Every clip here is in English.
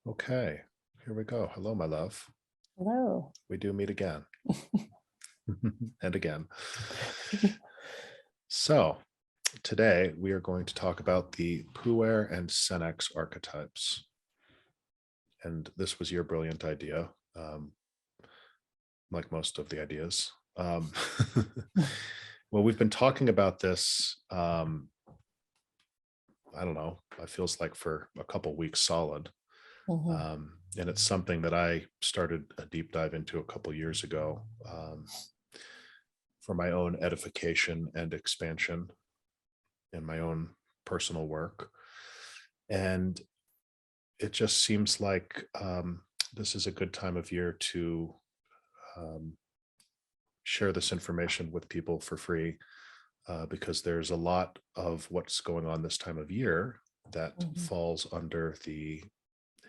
Okay, here we go. Hello, my love. Hello. We do meet again and again. So today we are going to talk about the Puer and Senex archetypes. And this was your brilliant idea, like most of the ideas. Well, we've been talking about this, I don't know, it feels like for a couple weeks solid. Mhm. And it's something that I started a deep dive into a couple years ago for my own edification and expansion in my own personal work. And it just seems like this is a good time of year to um, share this information with people for free because there's a lot of what's going on this time of year that Mhm. falls under the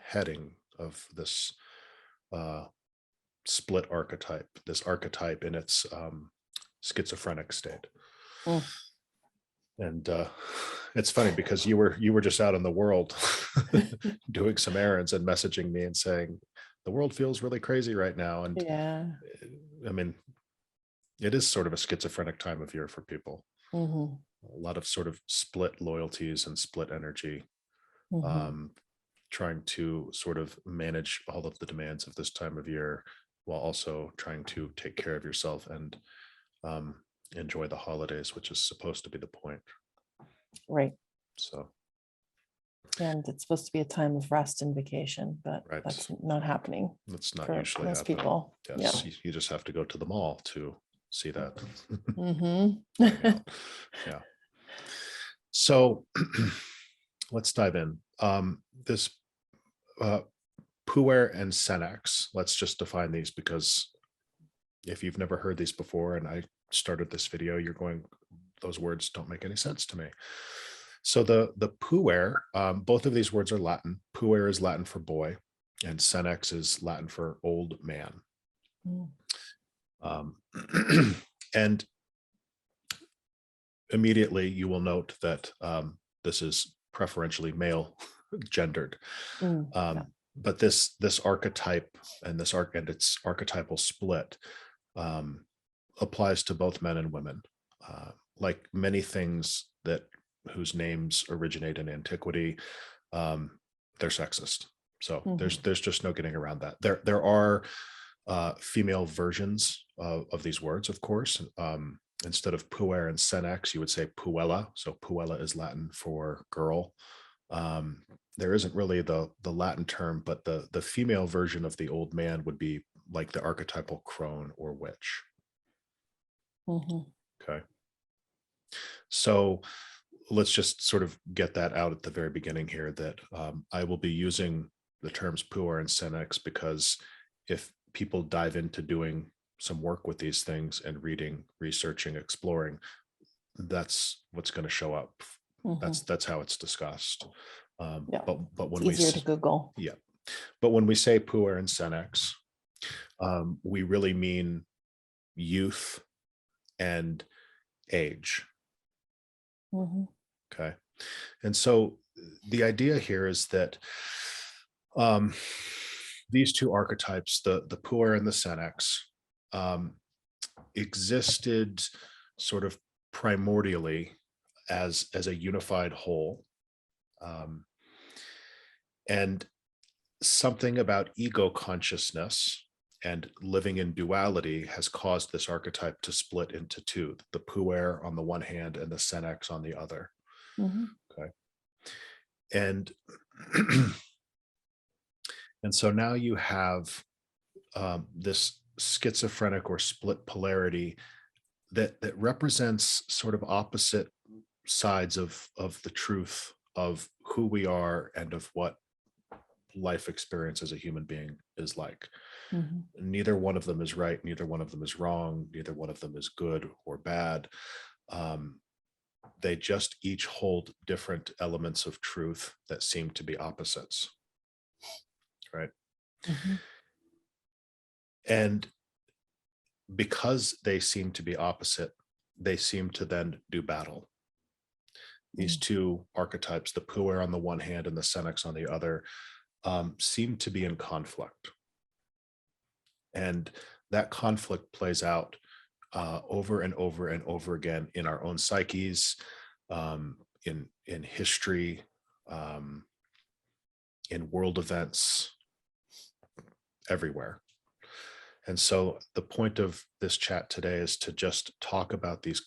heading of this uh, split archetype, this archetype in its schizophrenic state. Mm. And it's funny because you were just out in the world doing some errands and messaging me and saying the world feels really crazy right now. And Yeah. I mean, it is sort of a schizophrenic time of year for people. Mhm. A lot of sort of split loyalties and split energy, Mhm. um, trying to sort of manage all of the demands of this time of year while also trying to take care of yourself and um, enjoy the holidays, which is supposed to be the point. Right. So, And it's supposed to be a time of rest and vacation, but right. that's not happening That's not for usually most happen. people. Yeah. Yes, you just have to go to the mall to see that. Mhm. Hang out. Yeah. So let's dive in. This uh, Puer and Senex, let's just define these because if you've never heard these before and I started this video, you're going, those words don't make any sense to me. So the Puer, both of these words are Latin. Puer is Latin for boy, and Senex is Latin for old man. Mm. Um, and immediately you will note that this is preferentially male gendered. Yeah. But this archetype and its archetypal split applies to both men and women. Like many things that whose names originate in antiquity, they're sexist. So Mhm. there's just no getting around that. There are female versions of these words, of course. Instead of puer and senex, you would say puella. So puella is Latin for girl. Um, there isn't really the Latin term, but the female version of the old man would be like the archetypal crone or witch. Mhm. Okay. So let's just sort of get that out at the very beginning here that I will be using the terms puer and senex because if people dive into doing some work with these things and reading, researching, exploring, that's what's going to show up. Mhm. That's how it's discussed. Yeah. But It's when we easier to Google. yeah, but when we say puer and senex, we really mean youth and age. Mhm. Okay. And so the idea here is that um, these two archetypes, the Puer and the Senex, um, existed sort of primordially as a unified whole. Um, and something about ego consciousness and living in duality has caused this archetype to split into two, the Puer on the one hand and the Senex on the other. Mhm. Okay. And and so now you have this schizophrenic or split polarity that represents sort of opposite sides of the truth of who we are and of what life experience as a human being is like. Mhm. Neither one of them is right, neither one of them is wrong, neither one of them is good or bad. um, they just each hold different elements of truth that seem to be opposites, right? Mhm. And because they seem to be opposite, they seem to then do battle. These Mm. two archetypes, the puer on the one hand and the senex on the other, seem to be in conflict. And that conflict plays out over and over and over again in our own psyches, in history, in world events, everywhere. And so the point of this chat today is to just talk about these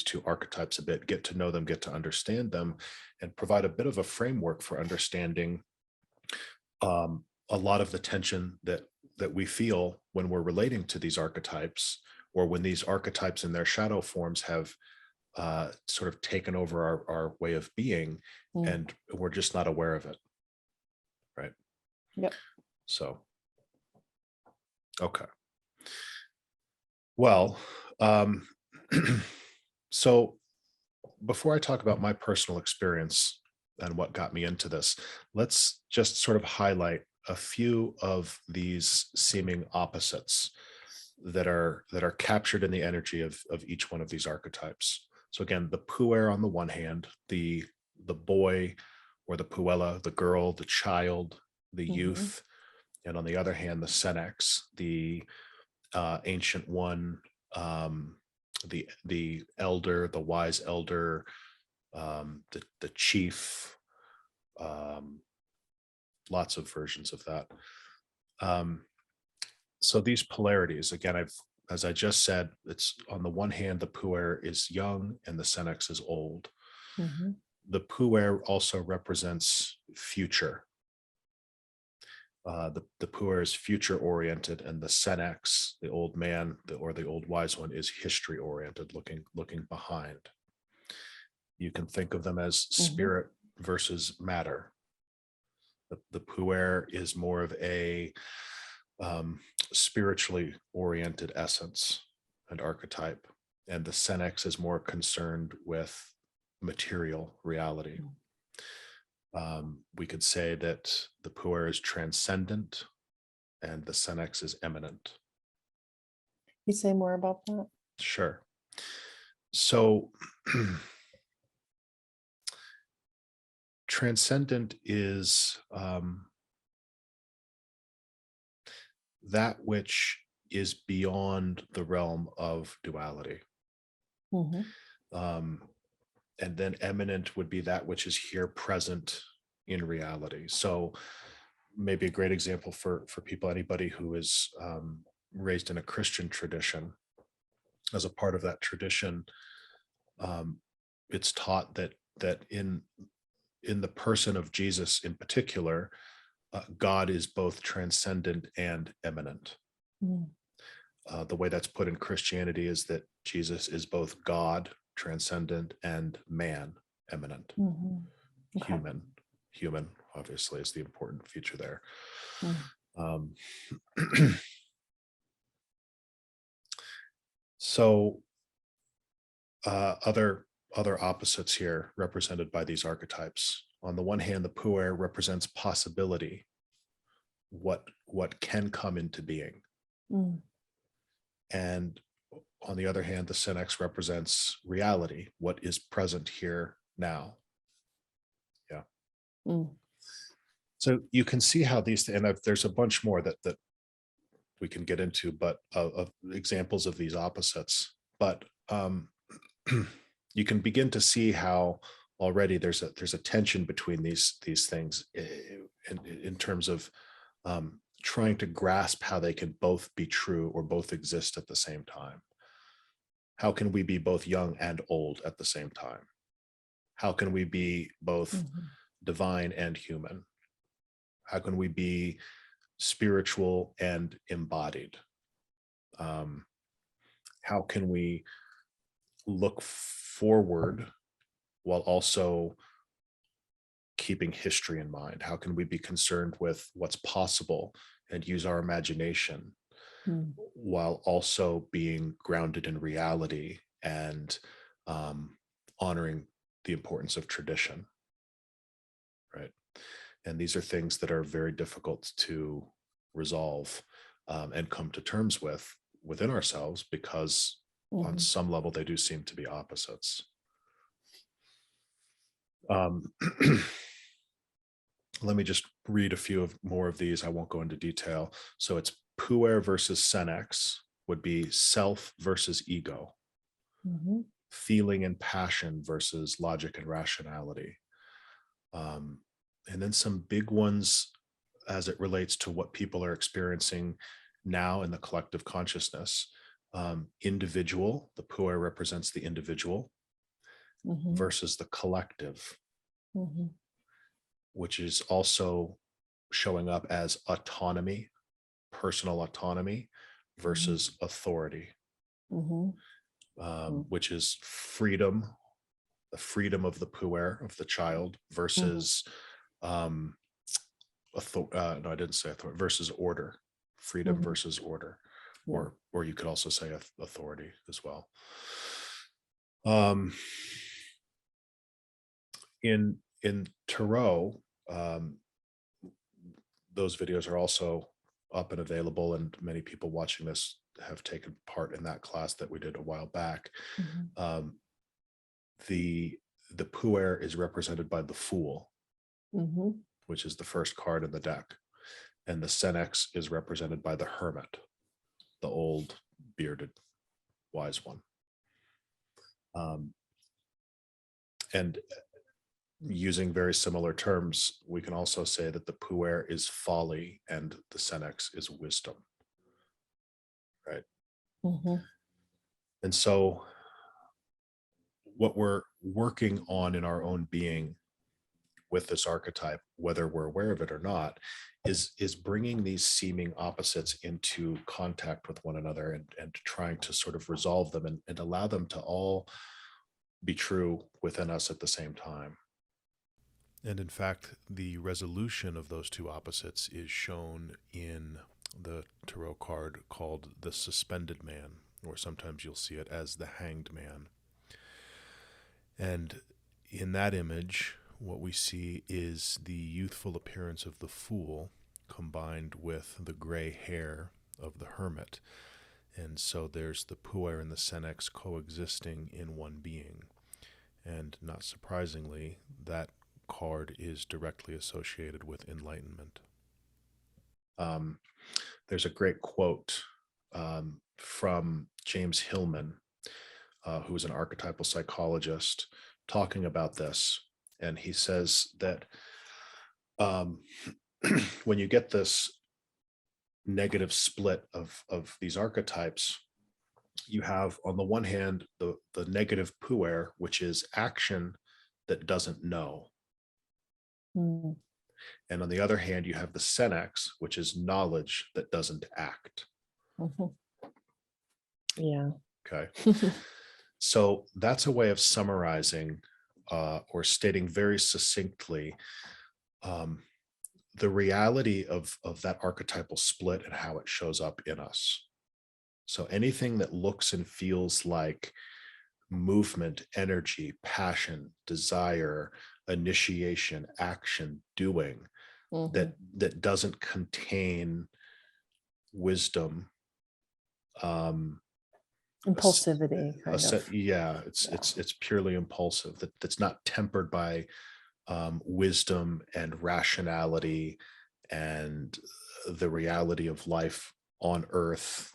two archetypes a bit, get to know them, get to understand them, and provide a bit of a framework for understanding a lot of the tension that we feel when we're relating to these archetypes, or when these archetypes in their shadow forms have sort of taken over our way of being, and we're just not aware of it. Right. Yep. So, okay. Well, so before I talk about my personal experience and what got me into this, let's just sort of highlight a few of these seeming opposites that are captured in the energy of each one of these archetypes. So again, the puer on the one hand, the boy or the puella, the girl, the child, the youth, and on the other hand, the senex, the ancient one, the elder, the wise elder, the chief, lots of versions of that. So these polarities, again, as I just said, it's on the one hand, the puer is young and the senex is old. The puer also represents future. The puer is future oriented, and the senex, the old man, or the old wise one, is history oriented, looking behind. You can think of them as spirit versus matter. The puer is more of a spiritually oriented essence and archetype, and the senex is more concerned with material reality. We could say that the puer is transcendent and the senex is eminent. You say more about that? Sure. So transcendent is that which is beyond the realm of duality. And then eminent would be that which is here present in reality. So maybe a great example for people, anybody who is raised in a Christian tradition, as a part of that tradition, it's taught that in the person of Jesus in particular, God is both transcendent and eminent. The way that's put in Christianity is that Jesus is both God, transcendent, and man, eminent. Okay. Human obviously is the important feature there. So other opposites here represented by these archetypes. On the one hand, the puer represents possibility, what can come into being. And on the other hand, the senex represents reality, what is present here now. Yeah. So you can see how these, and there's a bunch more that we can get into, but of examples of these opposites. But you can begin to see how already there's a tension between these things in terms of trying to grasp how they can both be true or both exist at the same time. How can we be both young and old at the same time? How can we be both divine and human? How can we be spiritual and embodied? How can we look forward while also keeping history in mind? How can we be concerned with what's possible and use our imagination while also being grounded in reality and honoring the importance of tradition? Right. And these are things that are very difficult to resolve and come to terms with within ourselves, because on some level they do seem to be opposites. let me just read a few more of these. I won't go into detail. So it's Puer versus Senex would be self versus ego, feeling and passion versus logic and rationality. And then some big ones as it relates to what people are experiencing now in the collective consciousness. Individual, the Puer represents the individual versus the collective, which is also showing up as autonomy, personal autonomy versus authority, which is freedom, the freedom of the Puer, of the child, versus no, I didn't say authority, versus order, freedom versus order, or you could also say authority as well. In Tarot, those videos are also up and available, and many people watching this have taken part in that class that we did a while back. The Puer is represented by the Fool, which is the first card in the deck, and the Senex is represented by the Hermit, the old bearded wise one. And using very similar terms, we can also say that the Puer is folly and the Senex is wisdom, right? And so what we're working on in our own being with this archetype, whether we're aware of it or not, is bringing these seeming opposites into contact with one another, and trying to sort of resolve them and allow them to all be true within us at the same time. And in fact, the resolution of those two opposites is shown in the tarot card called the Suspended Man, or sometimes you'll see it as the Hanged Man. And in that image, what we see is the youthful appearance of the Fool combined with the gray hair of the Hermit. And so there's the Puer and the Senex coexisting in one being. And not surprisingly, that card is directly associated with enlightenment. There's a great quote from James Hillman, who is an archetypal psychologist, talking about this. And he says that when you get this negative split of these archetypes, you have on the one hand the negative Puer, which is action that doesn't know. And on the other hand, you have the Senex, which is knowledge that doesn't act. Yeah. Okay. So that's a way of summarizing or stating very succinctly the reality of that archetypal split and how it shows up in us. So anything that looks and feels like movement, energy, passion, desire, initiation, action, doing, that doesn't contain wisdom, impulsivity, it's purely impulsive. That's not tempered by wisdom and rationality and the reality of life on Earth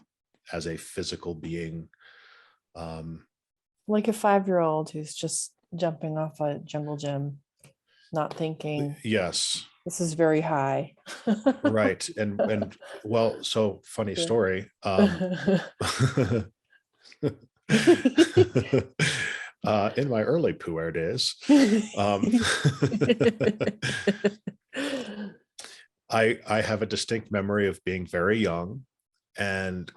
as a physical being. Like a 5-year-old who's just jumping off a jungle gym, not thinking, yes, this is very high. right. And well, so funny story. In my early Puer days, I have a distinct memory of being very young and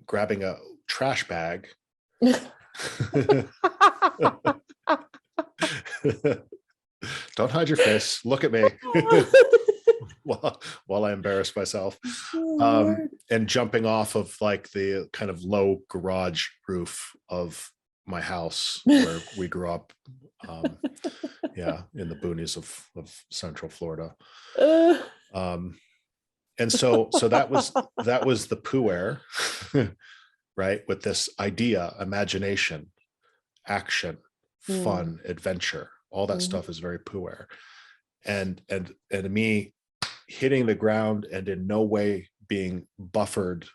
grabbing a trash bag. Don't hide your face. Look at me. while I embarrass myself, and jumping off of like the kind of low garage roof of my house where we grew up, in the boonies of Central Florida. And so that was the Puer, right? With this idea, imagination, action, fun, adventure, all that stuff is very Puer. and me hitting the ground and in no way being buffered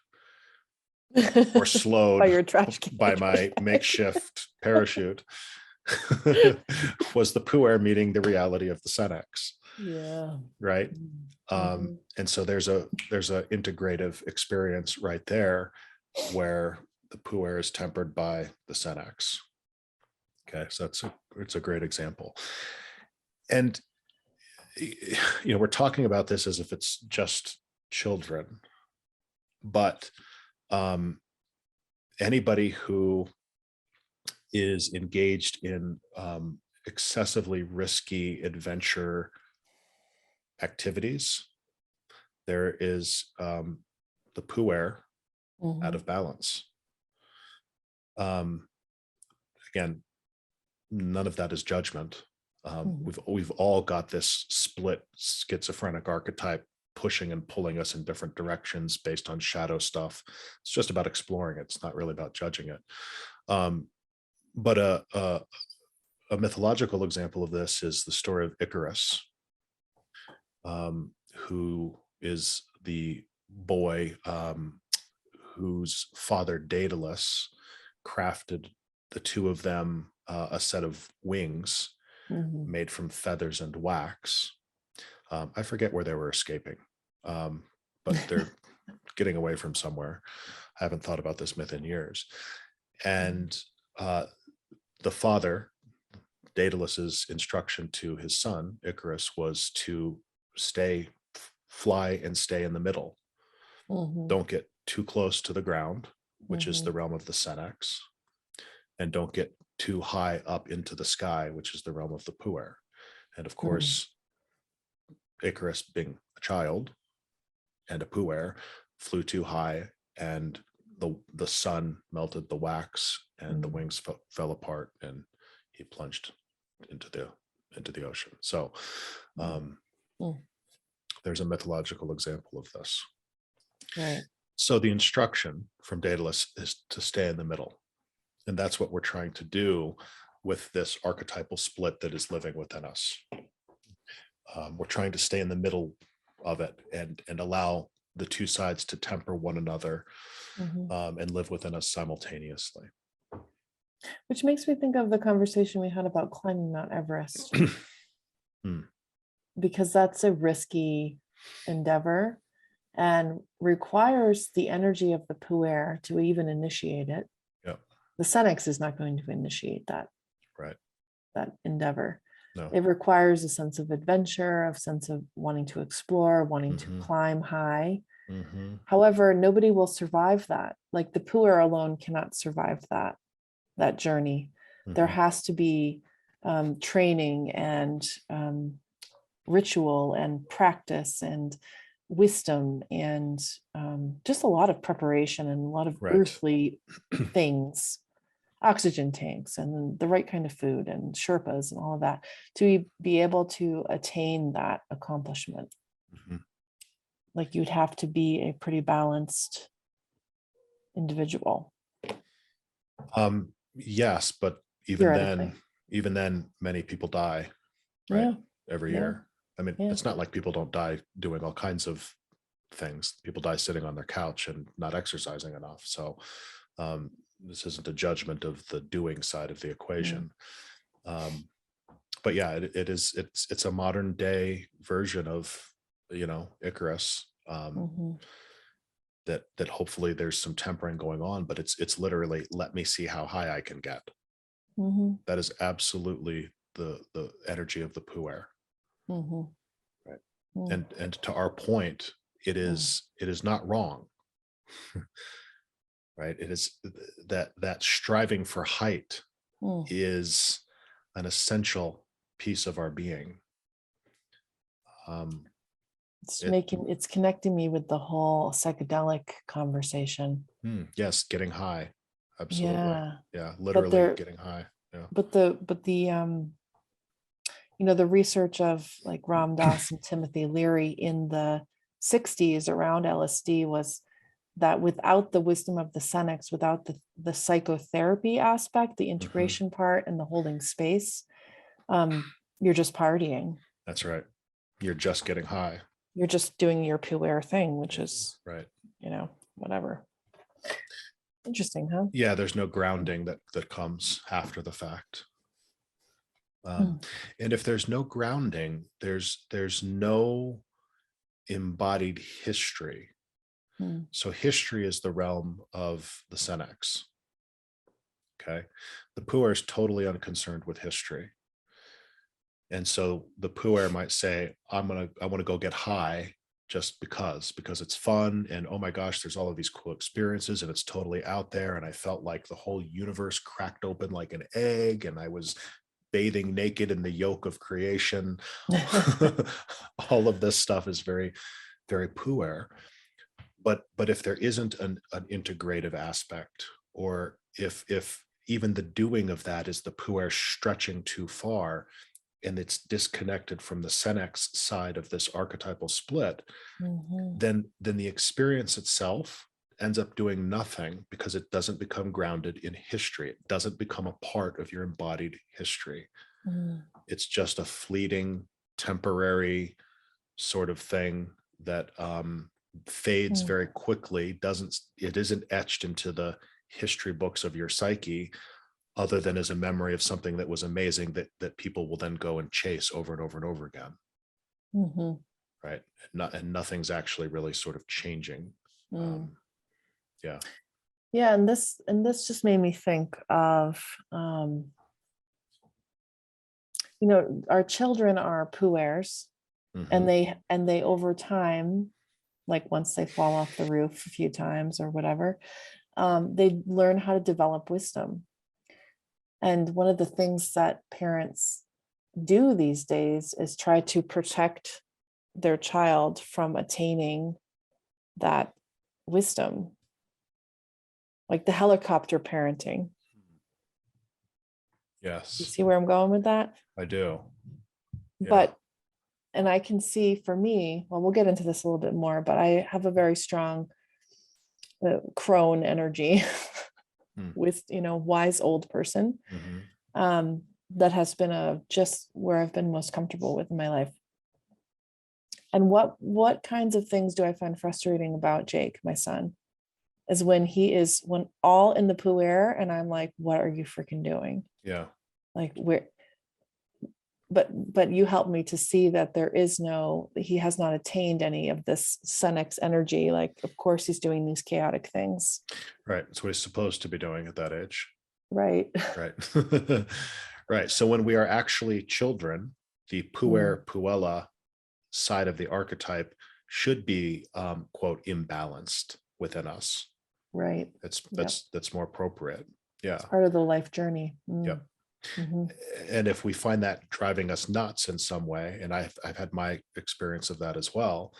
or slowed By your trash can. by my makeshift parachute was the Puer meeting the reality of the Senex, Yeah. right? Mhm. And so there's a integrative experience right there where the Puer is tempered by the Senex. Okay, so it's a great example. And we're talking about this as if it's just children, but anybody who is engaged in excessively risky adventure activities, there is the Puer out Mhm. of balance. Again, none of that is judgment. Mhm. We've all got this split schizophrenic archetype pushing and pulling us in different directions based on shadow stuff. It's just about exploring it. It's not really about judging it. But a mythological example of this is the story of Icarus, who is the boy whose father Daedalus crafted the two of them a set of wings Mhm. made from feathers and wax. I forget where they were escaping, but they're getting away from somewhere. I haven't thought about this myth in years. And the father, Daedalus's instruction to his son, Icarus, was to fly and stay in the middle. Mhm. Don't get too close to the ground, which is the Mhm. realm of the Senex, and don't get too high up into the sky, which is the realm of the Puer. And of Mhm. course, Icarus, being a child and a Puer, flew too high, and the sun melted the wax, and the wings fell apart, and he plunged into the ocean. So there's a mythological example of this. Right. So the instruction from Daedalus is to stay in the middle. And that's what we're trying to do with this archetypal split that is living within us. We're trying to stay in the middle of it and allow the two sides to temper one another and live within us simultaneously. Which makes me think of the conversation we had about climbing Mount Everest, because that's a risky endeavor and requires the energy of the Puer to even initiate it. Yep. The Senex is not going to initiate that endeavor. No. It requires a sense of adventure, a sense of wanting to explore, wanting to climb high. However, nobody will survive that. Like the Puer alone cannot survive that journey. There has to be training and ritual and practice and wisdom and just a lot of preparation and a lot of earthly things, oxygen tanks and the right kind of food and Sherpas and all of that to be able to attain that accomplishment. Like you'd have to be a pretty balanced individual. Yes, but even then, many people die, right? Every year. I mean, it's not like people don't die doing all kinds of things. People die sitting on their couch and not exercising enough. So this isn't a judgment of the doing side of the equation. But yeah, it's a modern day version of, Icarus. That hopefully there's some tempering going on, but it's literally, let me see how high I can get. That is absolutely the energy of the Puer. Right. And to our point, it is not wrong. Right. It is that striving for height is an essential piece of our being. It's connecting me with the whole psychedelic conversation. Yes, getting high. Absolutely. Yeah, literally getting high. Yeah. But the the research of like Ram Dass and Timothy Leary in the 60s around LSD was that without the wisdom of the Senex, without the psychotherapy aspect, the integration part and the holding space, you're just partying. That's right. You're just getting high. You're just doing your Puer thing, which is, right. Whatever. Interesting, huh? Yeah, there's no grounding that comes after the fact. And if there's no grounding, there's no embodied history. So history is the realm of the Senex. Okay. The Puer is totally unconcerned with history. And so the Puer might say, I want to go get high just because it's fun. And oh my gosh, there's all of these cool experiences and it's totally out there. And I felt like the whole universe cracked open like an egg and I was bathing naked in the yolk of creation. All of this stuff is very, very Puer. But if there isn't an integrative aspect, or if even the doing of that is the Puer stretching too far, and it's disconnected from the Senex side of this archetypal split, then the experience itself ends up doing nothing because it doesn't become grounded in history. It doesn't become a part of your embodied history. It's just a fleeting, temporary sort of thing that fades very quickly. It isn't etched into the history books of your psyche, other than as a memory of something that was amazing that people will then go and chase over and over and over again. Right. And nothing's actually really sort of changing. Yeah. Yeah. And this just made me think of, our children are Puers, and they over time, like once they fall off the roof a few times or whatever, they learn how to develop wisdom. And one of the things that parents do these days is try to protect their child from attaining that wisdom, like the helicopter parenting. Yes. You see where I'm going with that? I do. Yeah. And I can see for me, well, we'll get into this a little bit more, but I have a very strong Crone energy with, wise old person. That has been just where I've been most comfortable with in my life. And what kinds of things do I find frustrating about Jake, my son, is when all in the Puer and I'm like, what are you freaking doing? Yeah. Like but you helped me to see that he has not attained any of this Senex energy. Like, of course he's doing these chaotic things. Right. That's what he's supposed to be doing at that age. Right. Right. Right. So when we are actually children, the Puer Puella side of the archetype should be quote imbalanced within us. Right. That's more appropriate. Yeah. It's part of the life journey. Yep. And if we find that driving us nuts in some way, and I've had my experience of that as well,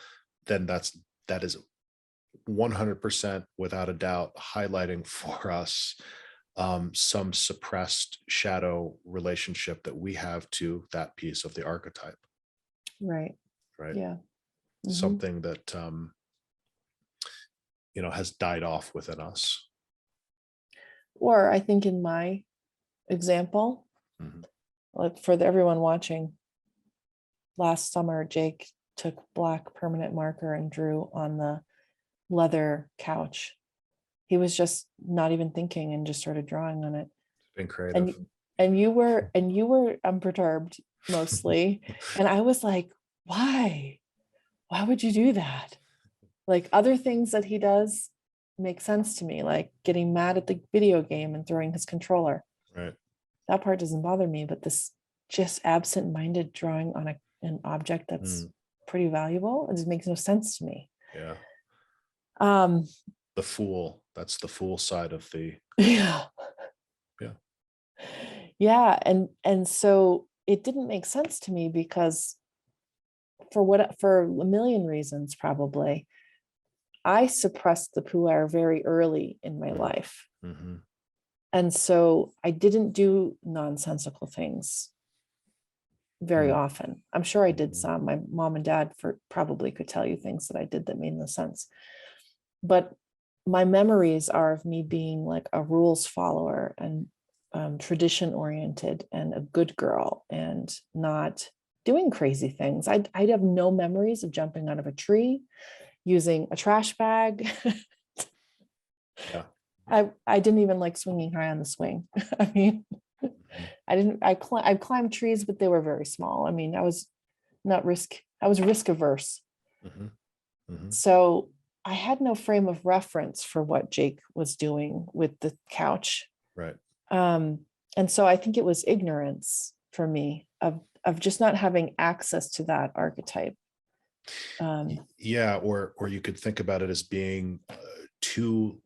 then that is 100% without a doubt highlighting for us some suppressed shadow relationship that we have to that piece of the archetype. Right. Yeah. Something that has died off within us. Or I think in my example, like for everyone watching, last summer Jake took black permanent marker and drew on the leather couch. He was just not even thinking and just started drawing on it. Been creative. And you were unperturbed mostly. And I was like, why would you do that? Like, other things that he does make sense to me, like getting mad at the video game and throwing his controller. Right. That part doesn't bother me, but this just absent-minded drawing on an object that's pretty valuable, it just makes no sense to me. Yeah. The fool. That's the fool side of the. Yeah. Yeah. Yeah. And so it didn't make sense to me because for a million reasons, probably, I suppressed the Puer very early in my life. And so I didn't do nonsensical things very often. I'm sure I did some. My mom and dad probably could tell you things that I did that made no sense. But my memories are of me being like a rules follower and tradition oriented and a good girl and not doing crazy things. I'd have no memories of jumping out of a tree, using a trash bag. Yeah. I didn't even like swinging high on the swing. I mean, I climbed trees, but they were very small. I mean, I was risk averse. Mm-hmm. Mm-hmm. So I had no frame of reference for what Jake was doing with the couch. Right. And so I think it was ignorance for me of just not having access to that archetype. Yeah, or you could think about it as being too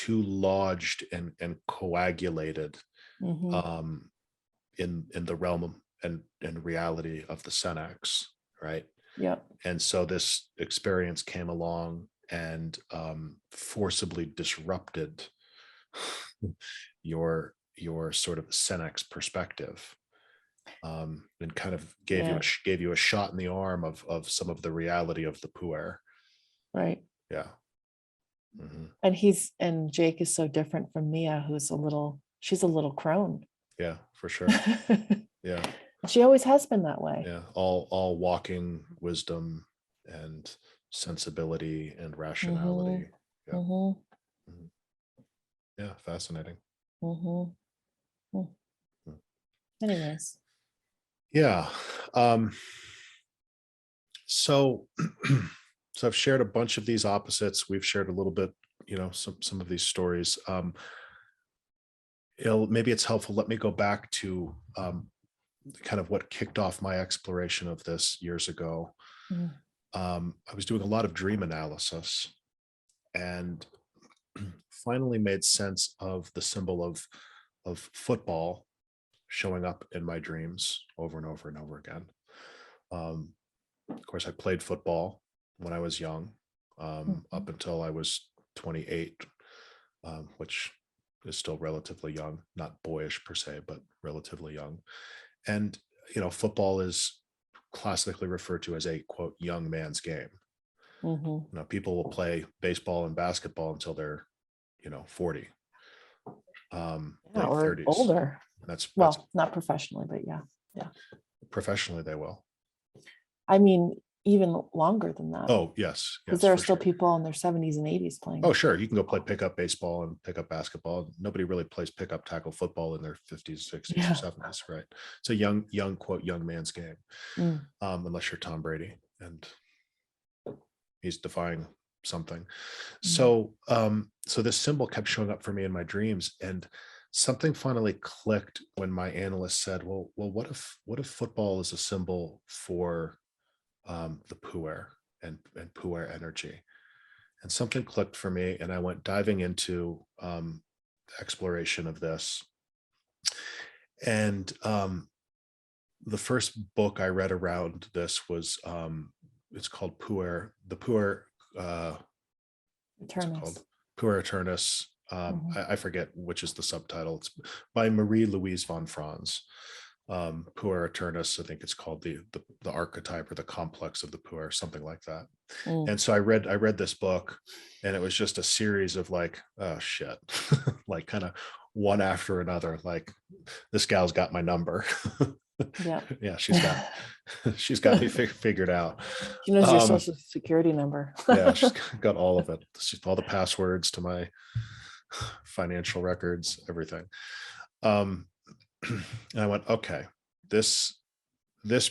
lodged and coagulated Mhm. in the realm and reality of the Senex, right? Yeah. And so this experience came along and forcibly disrupted your sort of Senex perspective, and kind of gave Yeah. you a shot in the arm of some of the reality of the Puer. Right. Yeah. Mm-hmm. And Jake is so different from Mia, she's a little crone. Yeah, for sure. Yeah. She always has been that way. Yeah. All walking wisdom and sensibility and rationality. Mm-hmm. Yeah. Mm-hmm. Mhm. Yeah. Fascinating. Mm-hmm. Mm. Anyways. Yeah. So so I've shared a bunch of these opposites. We've shared a little bit, some of these stories. Maybe it's helpful. Let me go back to kind of what kicked off my exploration of this years ago. Mm. I was doing a lot of dream analysis and finally made sense of the symbol of football showing up in my dreams over and over and over again. Of course, I played football when I was young, up until I was 28, which is still relatively young, not boyish per se, but relatively young. And, football is classically referred to as a quote, young man's game. Mm-hmm. People will play baseball and basketball until they're, 40, Yeah, late or 30s. older. That's Well, not professionally, but yeah. Yeah. professionally they will. I mean, even longer than that. Oh, yes. Because Yes, there are for still sure. people in their 70s and 80s playing. Oh, sure. You can go play pickup baseball and pickup basketball. Nobody really plays pickup tackle football in their 50s, 60s, Yeah. or 70s, right? It's a young quote, young man's game. Mm. Unless you're Tom Brady and he's defying something. Mm. So this symbol kept showing up for me in my dreams, and something finally clicked when my analyst said, well, what if football is a symbol for the Puer and Puer energy? And something clicked for me, and I went diving into exploration of this. And the first book I read around this was it's called the Puer. What's it called? Puer Eternus. I forget which is the subtitle. It's by Marie-Louise von Franz. Puer Eternus, I think it's called the archetype or the complex of the Puer, something like that. And so I read this book, and it was just a series of like, oh shit, like kind of one after another. Like, this gal's got my number. Yeah. Yeah, she's got me figured out. She knows your social security number. Yeah, she's got all of it. All the passwords to my financial records, everything. And I went, okay, this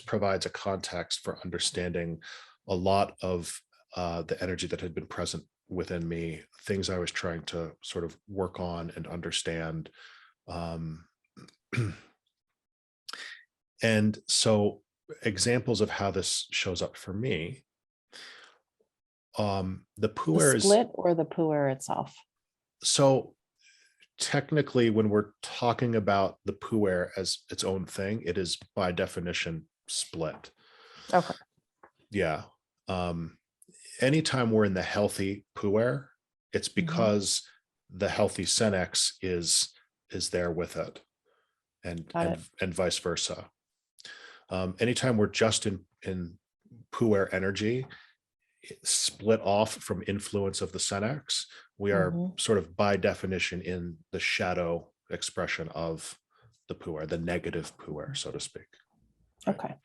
provides a context for understanding a lot of the energy that had been present within me, things I was trying to sort of work on and understand. And so examples of how this shows up for me, the Puer The split or the Puer itself? So technically, when we're talking about the Puer as its own thing, it is by definition split. Okay. Yeah. Anytime we're in the healthy Puer, it's because the healthy Senex is there with it, and vice versa. Anytime we're just in Puer energy, split off from influence of the Senex, we are sort of by definition in the shadow expression of the Puer, the negative Puer, so to speak. Right? Okay.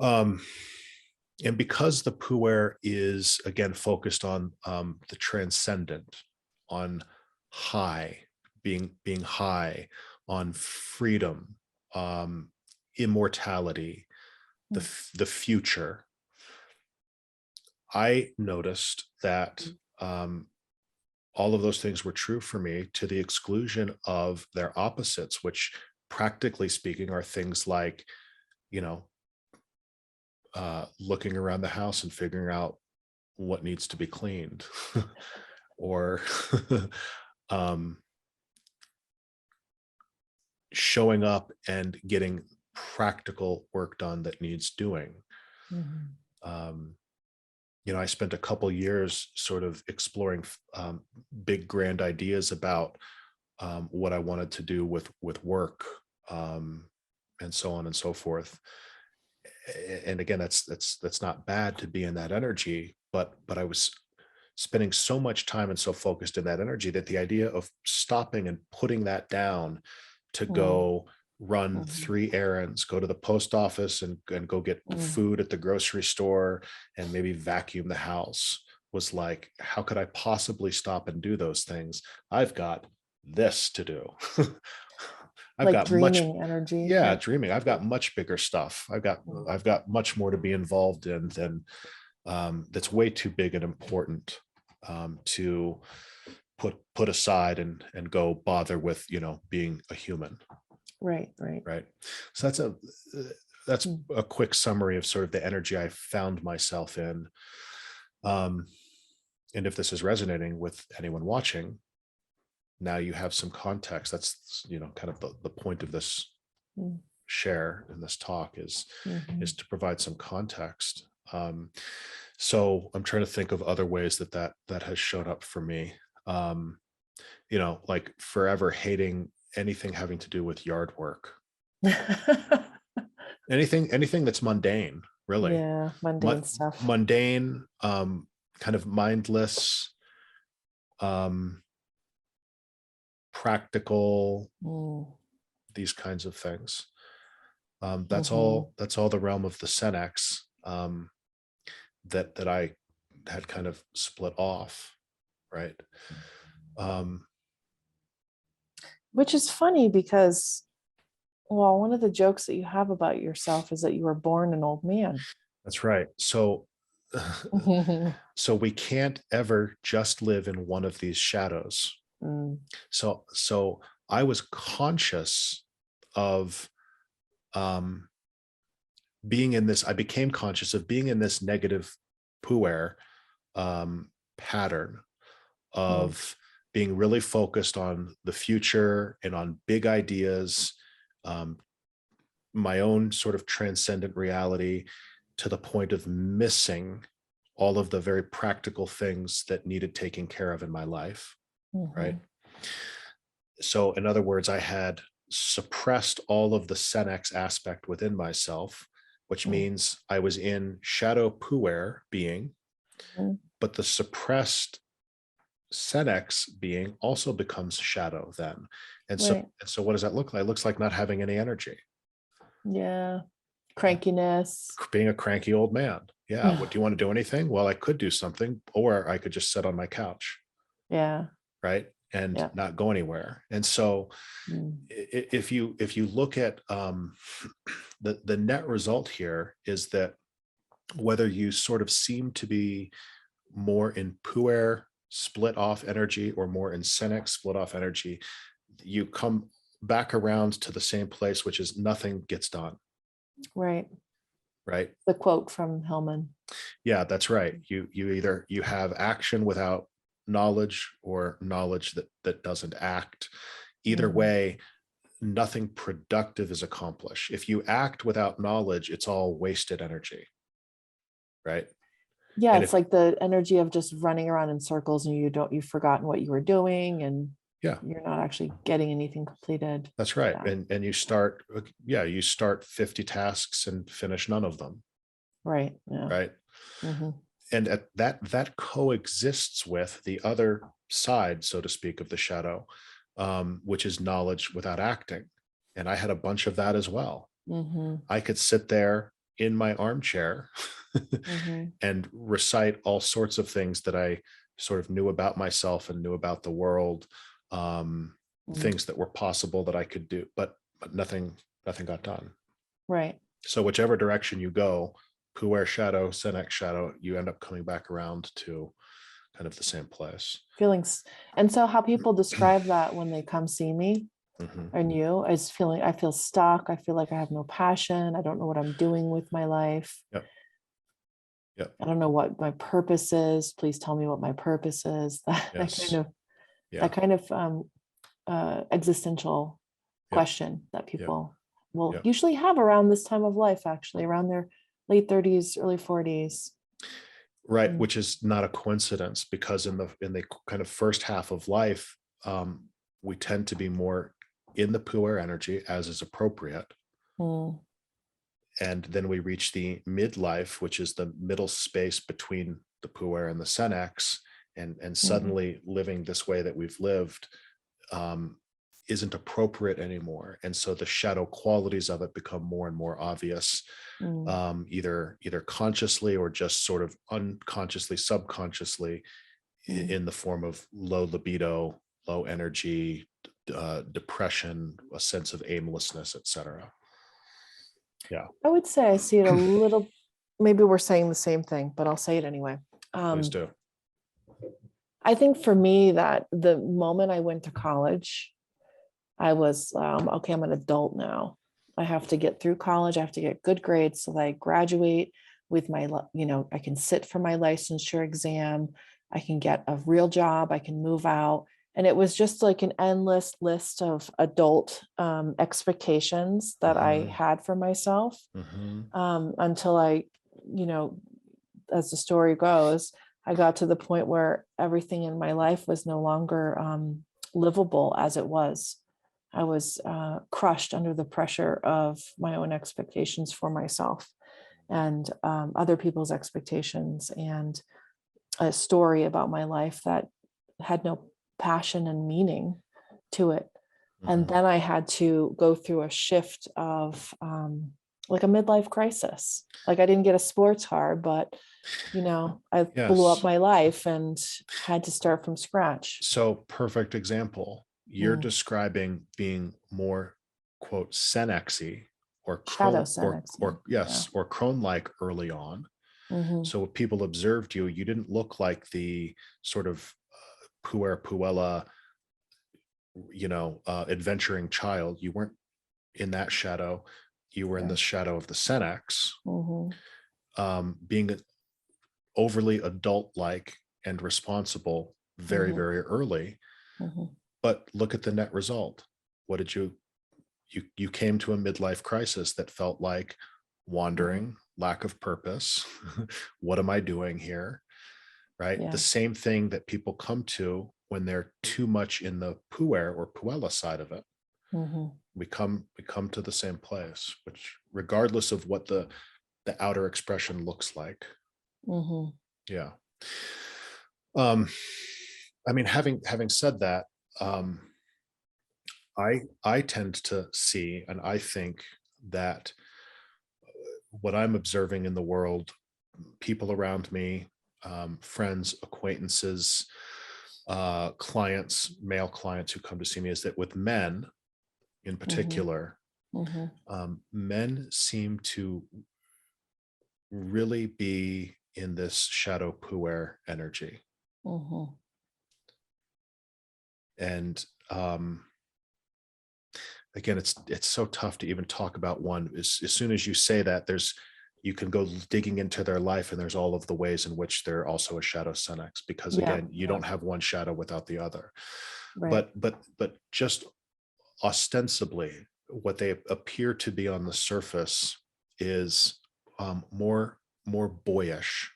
Um, and because the puer is again focused on the transcendent, on high, being high, on freedom, immortality, Mm, the future, I noticed that mm, all of those things were true for me to the exclusion of their opposites, which practically speaking are things like, you know, looking around the house and figuring out what needs to be cleaned or um, showing up and getting practical work done that needs doing. mhm, Um, I spent a couple years sort of exploring big grand ideas about what I wanted to do with work, um, and so on and so forth. And again, that's not bad to be in that energy, but I was spending so much time and so focused in that energy that the idea of stopping and putting that down to mm, go run mhm, 3 errands, go to the post office and go get mm. food at the grocery store and maybe vacuum the house was like, how could I possibly stop and do those things? I've got this to do. I've Like got much, dreaming energy, yeah, like, dreaming. I've yeah. got much bigger stuff. Mm, I've got much more to be involved in than that's way too big and important to put aside and go bother with, being a human, right, right. right? So that's Mm, a quick summary of sort of the energy I found myself in. Um, and if this is resonating with anyone watching, now you have some context. That's kind of the point of this mm, share in this talk is mhm. to provide some context. So I'm trying to think of other ways that has shown up for me. Um, like forever hating anything having to do with yard work, anything that's mundane, really. Yeah, mundane stuff. Mundane, kind of mindless, um, practical, Mm, these kinds of things. That's mhm. all. That's all the realm of the Senex, that I had kind of split off, right? Um, Which is funny because, well, one of the jokes that you have about yourself is that you were born an old man. that's right. So, so we can't ever just live in one of these shadows. Mm, So I was conscious of um, being in this. I became conscious of being in this negative puer pattern mm, of being really focused on the future and on big ideas, um, my own sort of transcendent reality, to the point of missing all of the very practical things that needed taking care of in my life, right? mhm, So in other words, I had suppressed all of the Senex aspect within myself, which mm, means I was in shadow puer being, mm. but the suppressed Senex being also becomes shadow then. Right. And so what does that look like? It looks like not having any energy, Yeah. Crankiness. being a cranky old man. Yeah. What, do you want to do anything? Well, I could do something, or I could just sit on my couch, Yeah. right? And Yeah. not go anywhere. And so Mm, if you look at the net result here is that whether you sort of seem to be more in puer split off energy or more in Senex split off energy, you come back around to the same place, which is nothing gets done, right. right? The quote from Hellman. Yeah, that's right. You either you have action without knowledge or knowledge that doesn't act. Either Mhm. way, nothing productive is accomplished. If you act without knowledge, it's all wasted energy, right? Yeah, And it's if like the energy of just running around in circles and you've forgotten what you were doing and yeah, you're not actually getting anything completed. that's right. Yeah. And you start, yeah, you start 50 tasks and finish none of them, Right. Yeah. right? Hmm. And at that coexists with the other side, so to speak, of the shadow, which is knowledge without acting. And I had a bunch of that as well. Hmm. I could sit there in my armchair and recite all sorts of things that I sort of knew about myself and knew about the world, things that were possible that I could do, but nothing got done. Right. So whichever direction you go, Puer shadow, Senex shadow, you end up coming back around to kind of the same place. Feelings. And so how people describe that when they come see me and you is feeling, I feel stuck. I feel like I have no passion. I don't know what I'm doing with my life. Yep. Yep. I don't know what my purpose is. Please tell me what my purpose is. That kind of existential question that people will usually have around this time of life, actually around their late 30s, early 40s. Right, which is not a coincidence, because in the kind of first half of life, we tend to be more in the Puer energy, as is appropriate. And then we reach the midlife, which is the middle space between the Puer and the Senex, and suddenly living this way that we've lived isn't appropriate anymore. And so the shadow qualities of it become more and more obvious, either consciously or just sort of unconsciously, subconsciously, in the form of low libido, low energy, depression, a sense of aimlessness, etc. Yeah. I would say I see it a little, maybe we're saying the same thing, but I'll say it anyway. Please do. I think for me that the moment I went to college, I was, okay, I'm an adult now. I have to get through college. I have to get good grades so that I graduate with my, I can sit for my licensure exam. I can get a real job. I can move out. And it was just like an endless list of adult expectations that I had for myself until I, as the story goes, I got to the point where everything in my life was no longer livable as it was. I was crushed under the pressure of my own expectations for myself and other people's expectations, and a story about my life that had no passion and meaning to it. And then I had to go through a shift of like a midlife crisis. Like I didn't get a sports car, but I blew up my life and had to start from scratch. So perfect example. You're describing being more, quote, Senexy or Crone, or Crone-like early on. So when people observed you, you didn't look like the sort of Puella, adventuring child. You weren't in that shadow. You were in the shadow of the Senex, being overly adult-like and responsible very, very early. But look at the net result. What did you came to a midlife crisis that felt like wandering, lack of purpose. What am I doing here? Right? The same thing that people come to when they're too much in the Puer or Puella side of it. We come to the same place, which regardless of what the outer expression looks like. Yeah. I mean, having said that, I tend to see, and I think that what I'm observing in the world, people around me, friends, acquaintances, clients, male clients who come to see me, is that with men in particular, men seem to really be in this shadow Puer energy. And again, it's so tough to even talk about one. As soon as you say that, you can go digging into their life, and there's all of the ways in which they're also a shadow Senex, because again, you don't have one shadow without the other. But just ostensibly, what they appear to be on the surface is more boyish.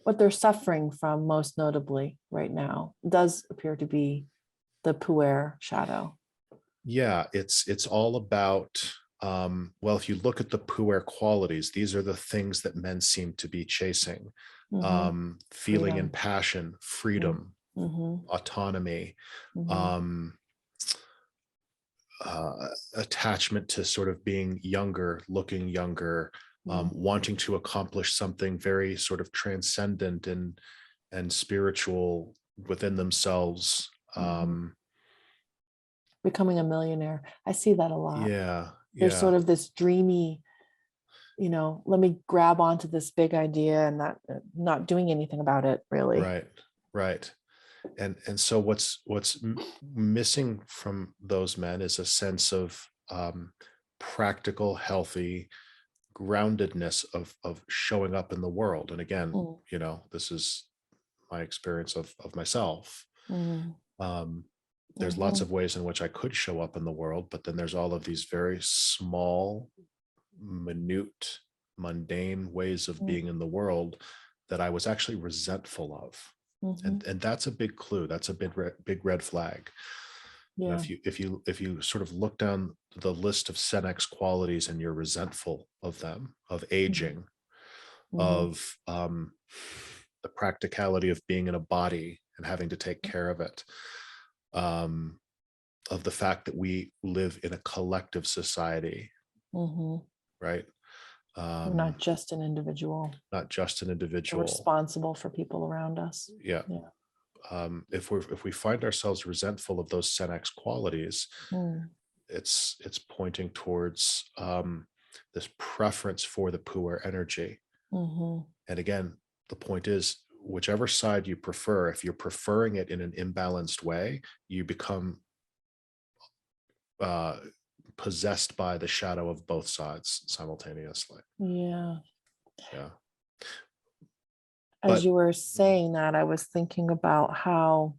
What they're suffering from most notably right now does appear to be the Puer shadow. Yeah, it's all about, well, if you look at the Puer qualities, these are the things that men seem to be chasing. Feeling and passion, freedom, autonomy, attachment to sort of being younger, looking younger, wanting to accomplish something very sort of transcendent and spiritual within themselves. Becoming a millionaire. I see that a lot. Yeah, There's yeah, sort of this dreamy, let me grab onto this big idea and not doing anything about it really. right, right. And so what's missing from those men is a sense of practical, healthy groundedness of showing up in the world. And again, Mm, this is my experience of myself. mm, um, there's lots mhm, of ways in which I could show up in the world, but then there's all of these very small, minute, mundane ways of mm, being in the world that I was actually resentful of. mhm. And that's a big clue. That's a big red flag. Yeah. If you sort of look down the list of Senex qualities and you're resentful of them, of aging, Mm-hmm. of the practicality of being in a body and having to take care of it, um, of the fact that we live in a collective society, Mm-hmm. right? We're not just an individual. Not just an We're individual. responsible for people around us. Yeah. Yeah. If we find ourselves resentful of those Senex qualities, Mm, it's pointing towards this preference for the Puer energy. mm-hmm. And again, the point is, whichever side you prefer, if you're preferring it in an imbalanced way, you become uh, possessed by the shadow of both sides simultaneously. Yeah. Yeah. As But you were saying that, I was thinking about how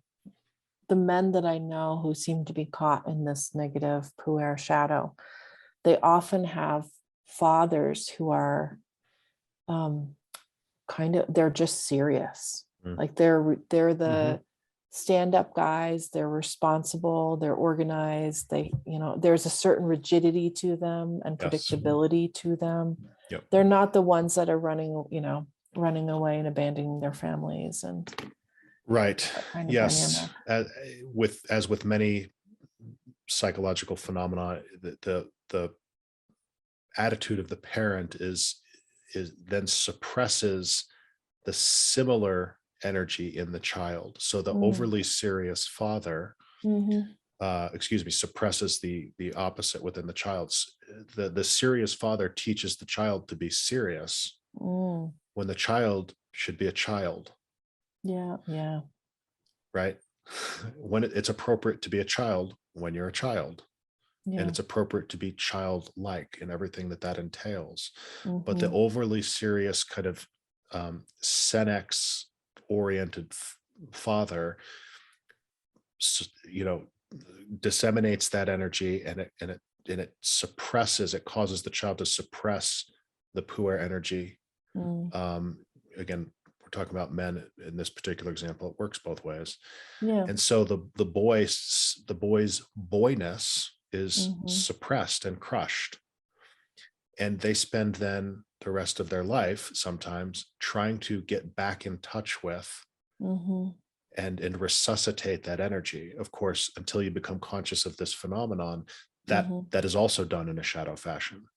the men that I know who seem to be caught in this negative puer shadow, they often have fathers who are um, they're just serious. mm, Like they're mhm. the stand-up guys, they're responsible, they're organized, there's a certain rigidity to them and Yes. predictability to them. Yep. They're not the ones that are running away and abandoning their families and Right. that kind of Yes. dynamic. As with many psychological phenomena, the attitude of the parent is then suppresses the similar energy in the child. So the Mm, overly serious father, mhm, suppresses the opposite within the child's. The serious father teaches the child to be serious mm. when the child should be a child, Yeah, yeah, right? When it's appropriate to be a child when you're a child, and yeah. it's appropriate to be childlike in everything that entails. But the Mhm, overly serious kind of Senex oriented father, you know, disseminates that energy, and it suppresses, it causes the child to suppress the puer energy. mm. um Again, we're talking about men in this particular example. It works both ways. Yeah. And so the boy's boyness is Mhm, suppressed and crushed, and they spend then the rest of their life sometimes trying to get back in touch with mhm, and resuscitate that energy. Of course, until you become conscious of this phenomenon, that mhm. that is also done in a shadow fashion.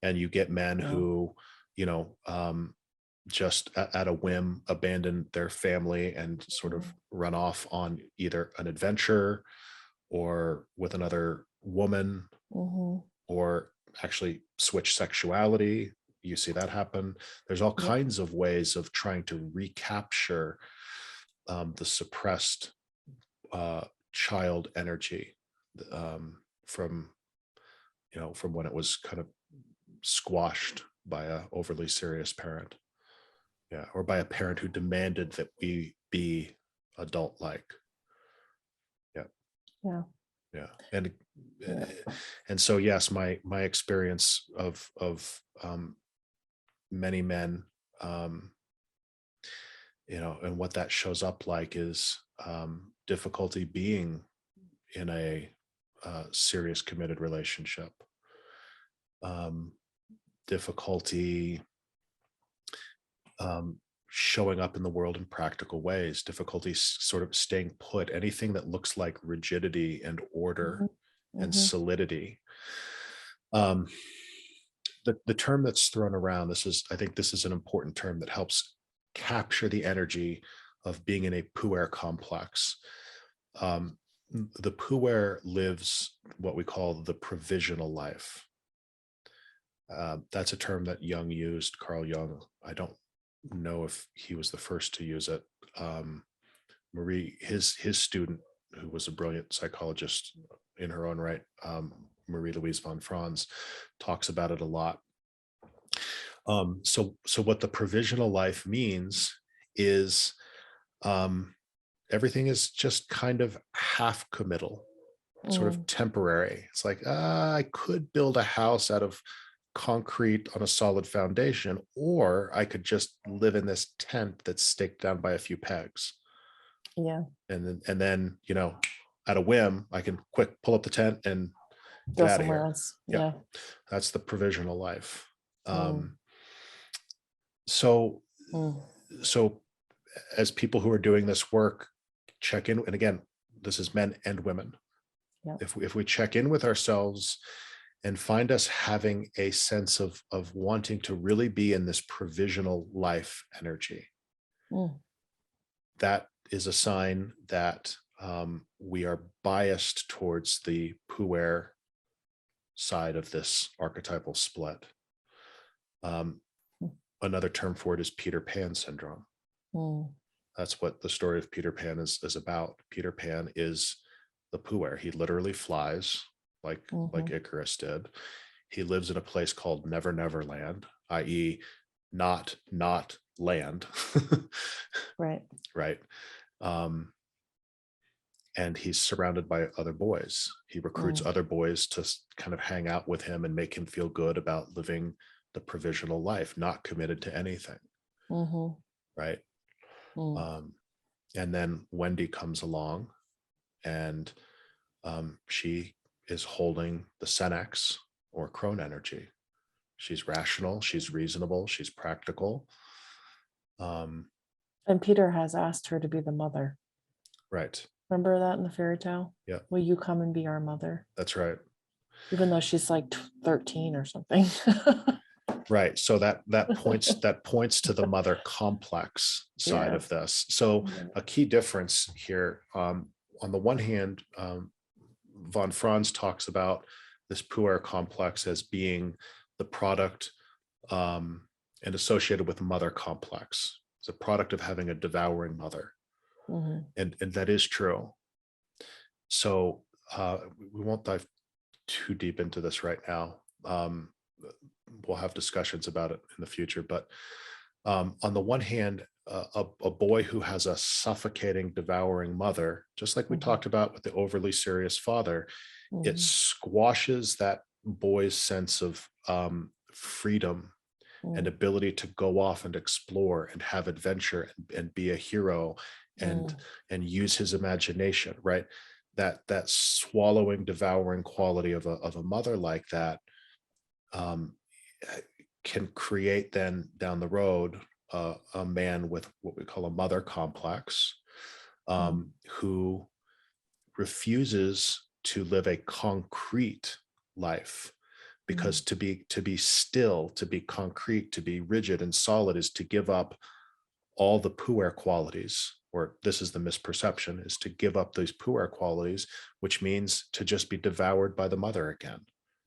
And you get men Yeah. who, you know, just at a whim abandon their family and sort of Mm, run off on either an adventure or with another woman, mhm. or actually switch sexuality. You see that happen. There's all Yep. kinds of ways of trying to recapture the suppressed uh, child energy, from from when it was kind of squashed by a overly serious parent. Yeah, or by a parent who demanded that we be adult like. Yeah, Yeah. yeah. And Yeah. and so yes, my experience of many men, um and what that shows up like is difficulty being in a serious committed relationship, um difficulty um, showing up in the world in practical ways, difficulty sort of staying put, anything that looks like rigidity and order Mhm. and solidity. The term that's thrown around, I think this is an important term that helps capture the energy of being in a puer complex. The puer lives what we call the provisional life. That's a term that Jung used, Carl Jung. I don't know if he was the first to use it. Marie, his student, who was a brilliant psychologist in her own right, Marie-Louise von Franz, talks about it a lot. So what the provisional life means is everything is just kind of half committal, sort of temporary. It's like, I could build a house out of concrete on a solid foundation, or I could just live in this tent that's staked down by a few pegs. Yeah. And then, at a whim, I can quick pull up the tent and Go get out of somewhere here. else. Yeah. Yeah. That's the provisional life. So as people who are doing this work, check in. And again, this is men and women. Yeah. If we check in with ourselves and find us having a sense of wanting to really be in this provisional life energy, that is a sign that we are biased towards the puer side of this archetypal split. Another term for it is Peter Pan syndrome. That's what the story of Peter Pan is about. Peter Pan is the puer. He literally flies like Icarus did. He lives in a place called Never Never Land, i.e. not land. Right. And he's surrounded by other boys. He recruits other boys to kind of hang out with him and make him feel good about living the provisional life, not committed to anything. Right. And then Wendy comes along, and she is holding the Senex or Crone energy. She's rational, she's reasonable, she's practical. And Peter has asked her to be the mother. Right. Remember that in the fairy tale? Yeah. Will you come and be our mother? That's right. Even though she's like 13 or something. Right. So that points to the mother complex side of this. So a key difference here, on the one hand, von Franz talks about this puer complex as being the product and associated with mother complex. It's a product of having a devouring mother. And that is true. So we won't dive too deep into this right now. We'll have discussions about it in the future. But on the one hand, a boy who has a suffocating, devouring mother, just like we talked about with the overly serious father, it squashes that boy's sense of freedom and ability to go off and explore and have adventure and be a hero and use his imagination, right? That swallowing, devouring quality of a mother like that can create then down the road a man with what we call a mother complex, who refuses to live a concrete life, because to be still, to be concrete, to be rigid and solid is to give up all the puer qualities, or this is the misperception, is to give up those puer qualities, which means to just be devoured by the mother again.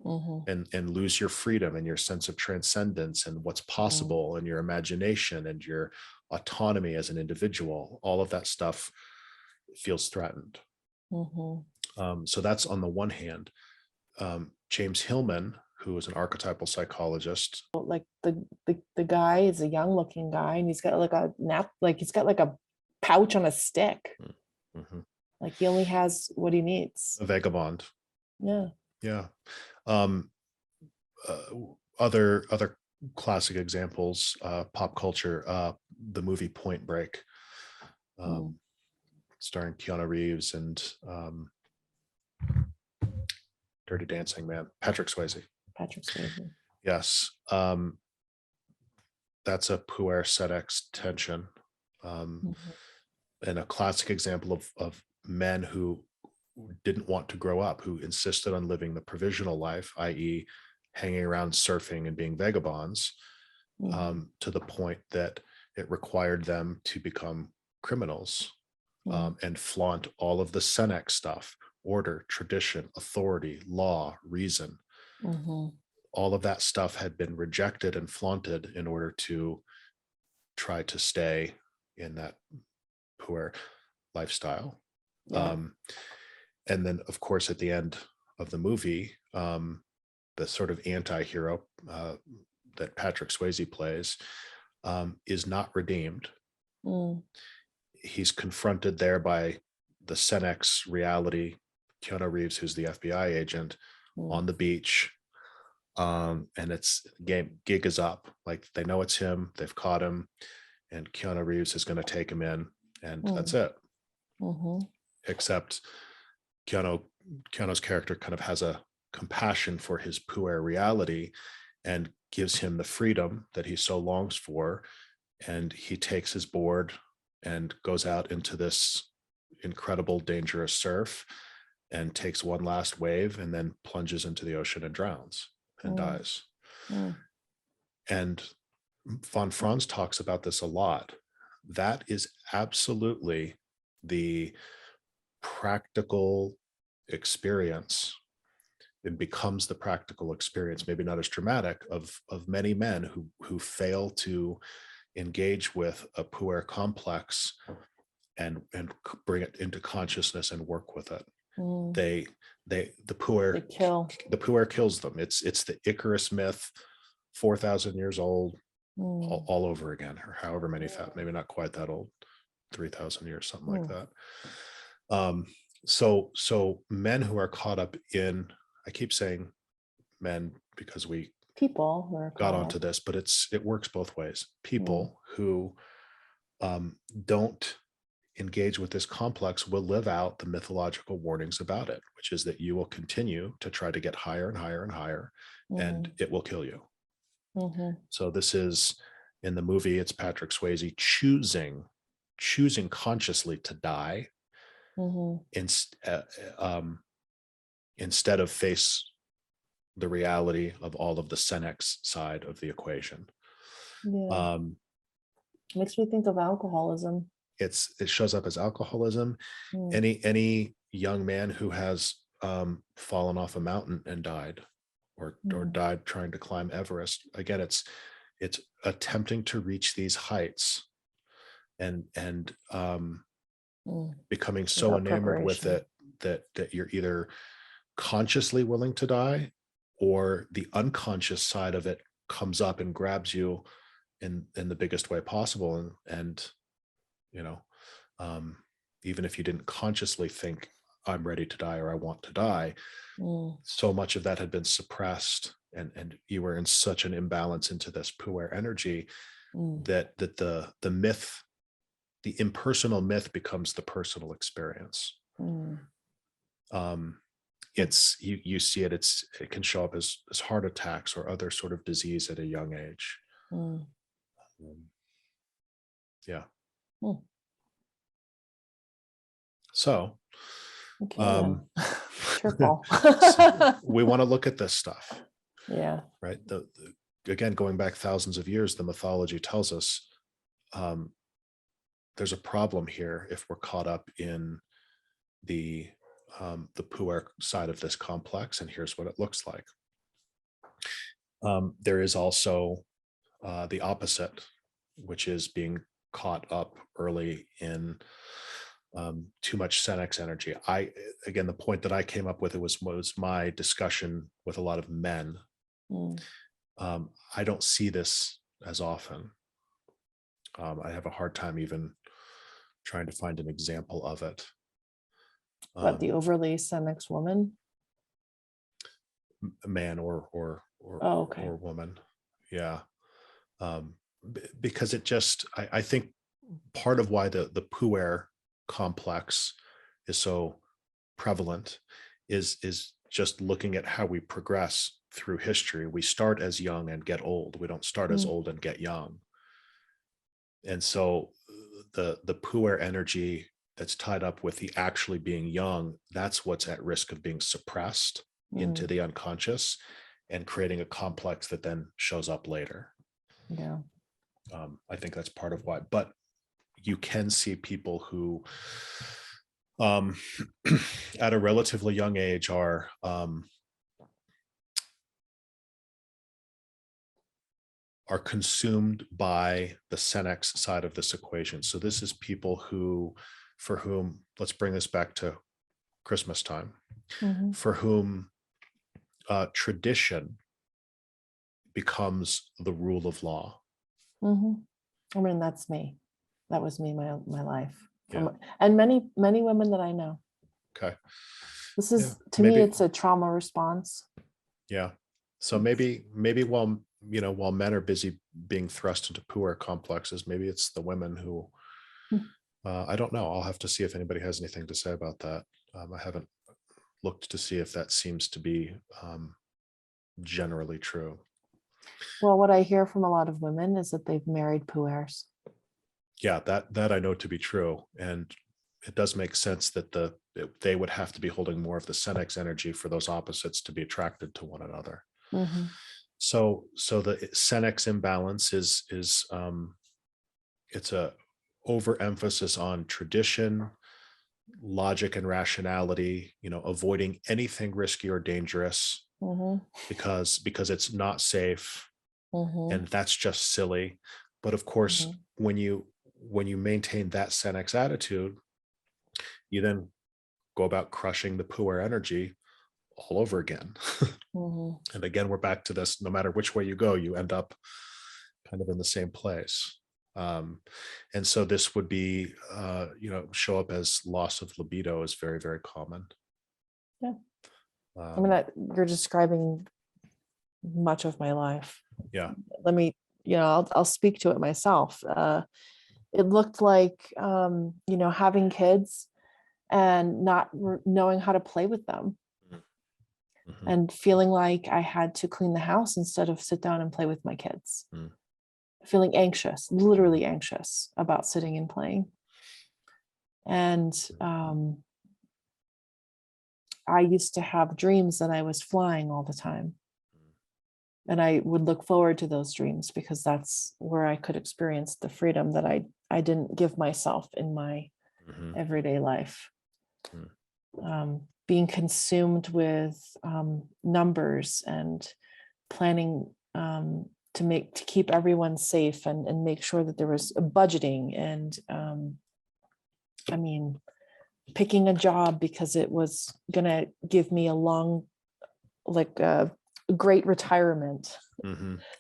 And lose your freedom and your sense of transcendence and what's possible and your imagination and your autonomy as an individual. All of that stuff feels threatened. So that's on the one hand. James Hillman, who is an archetypal psychologist. Like the guy is a young looking guy, and he's got like a he's got like a pouch on a stick. Like he only has what he needs. A vagabond. Yeah. Yeah. Other classic examples, pop culture, the movie Point Break, starring Keanu Reeves and Dirty Dancing, man, Patrick Swayze. Yes. That's a Puer Senex tension, and a classic example of men who didn't want to grow up, who insisted on living the provisional life, i.e., hanging around surfing and being vagabonds, to the point that it required them to become criminals, and flaunt all of the Senex stuff: order, tradition, authority, law, reason. All of that stuff had been rejected and flaunted in order to try to stay in that Puer lifestyle. Yeah. And then, of course, at the end of the movie, the sort of anti-hero that Patrick Swayze plays is not redeemed. He's confronted there by the Senex reality, Keanu Reeves, who's the FBI agent, on the beach. And it's gig is up. Like, they know it's him, they've caught him, and Keanu Reeves is going to take him in, and that's it. Except Keanu's character kind of has a compassion for his Puer reality and gives him the freedom that he so longs for. And he takes his board and goes out into this incredible, dangerous surf and takes one last wave and then plunges into the ocean and drowns and dies. And von Franz talks about this a lot. That is absolutely the practical experience. It becomes the practical experience, maybe not as dramatic, of many men who fail to engage with a Puer complex and bring it into consciousness and work with it. The Puer kills them. It's the Icarus myth, 4,000 years old, all over again, or however many, maybe not quite that old, 3,000 years, something like that. So men who are caught up in, I keep saying men because we got onto this, but it works both ways. People who don't engage with this complex will live out the mythological warnings about it, which is that you will continue to try to get higher and higher and higher, and it will kill you. So this is, in the movie, it's Patrick Swayze choosing consciously to die instead of face the reality of all of the Senex side of the equation. Makes me think of alcoholism. It shows up as alcoholism. Any young man who has fallen off a mountain and died, or died trying to climb Everest. Again, it's attempting to reach these heights and becoming so enamored with it that you're either consciously willing to die, or the unconscious side of it comes up and grabs you in the biggest way possible. And even if you didn't consciously think, I'm ready to die or I want to die, so much of that had been suppressed, and you were in such an imbalance into this Puer energy that the myth, the impersonal myth, becomes the personal experience. It's you see it. It can show up as heart attacks or other sort of disease at a young age. Yeah. So we want to look at this stuff. Yeah. Right. Again, going back thousands of years, the mythology tells us there's a problem here if we're caught up in the Puer side of this complex, and here's what it looks like. There is also the opposite, which is being caught up early in too much Senex energy. Again, the point that I came up with, it was my discussion with a lot of men. I don't see this as often. I have a hard time even trying to find an example of it. But the overly Senex woman? Man or woman. Yeah. Because it just, I think part of why the Puer complex is so prevalent is just looking at how we progress through history. We start as young and get old. We don't start as old and get young. And so the Puer energy that's tied up with the actually being young, that's what's at risk of being suppressed into the unconscious and creating a complex that then shows up later. Yeah. I think that's part of why, but you can see people who at a relatively young age are consumed by the Senex side of this equation. So this is people who, for whom, let's bring this back to Christmas time, for whom tradition becomes the rule of law. I mean, that's me. That was me, my life. Yeah. And many women that I know. Okay. This is, to me, it's a trauma response. Yeah. So maybe while men are busy being thrust into puer complexes, maybe it's the women who, I don't know. I'll have to see if anybody has anything to say about that. I haven't looked to see if that seems to be generally true. Well, what I hear from a lot of women is that they've married puers. Yeah, that I know to be true. And it does make sense that they would have to be holding more of the Senex energy for those opposites to be attracted to one another. So the Senex imbalance is it's a overemphasis on tradition, logic, and rationality, avoiding anything risky or dangerous because it's not safe. And that's just silly. But of course, when you maintain that Senex attitude, you then go about crushing the puer energy all over again. And again, we're back to this, no matter which way you go, you end up kind of in the same place. And so this would be, show up as loss of libido is very, very common. Yeah. I mean, you're describing much of my life. Yeah. Let me, I'll speak to it myself. It looked like, having kids and not knowing how to play with them. And feeling like I had to clean the house instead of sit down and play with my kids. Feeling anxious, literally anxious about sitting and playing. And I used to have dreams that I was flying all the time. And I would look forward to those dreams because that's where I could experience the freedom that I didn't give myself in my everyday life. Being consumed with numbers and planning to keep everyone safe and make sure that there was a budgeting and picking a job because it was gonna give me a long, great retirement.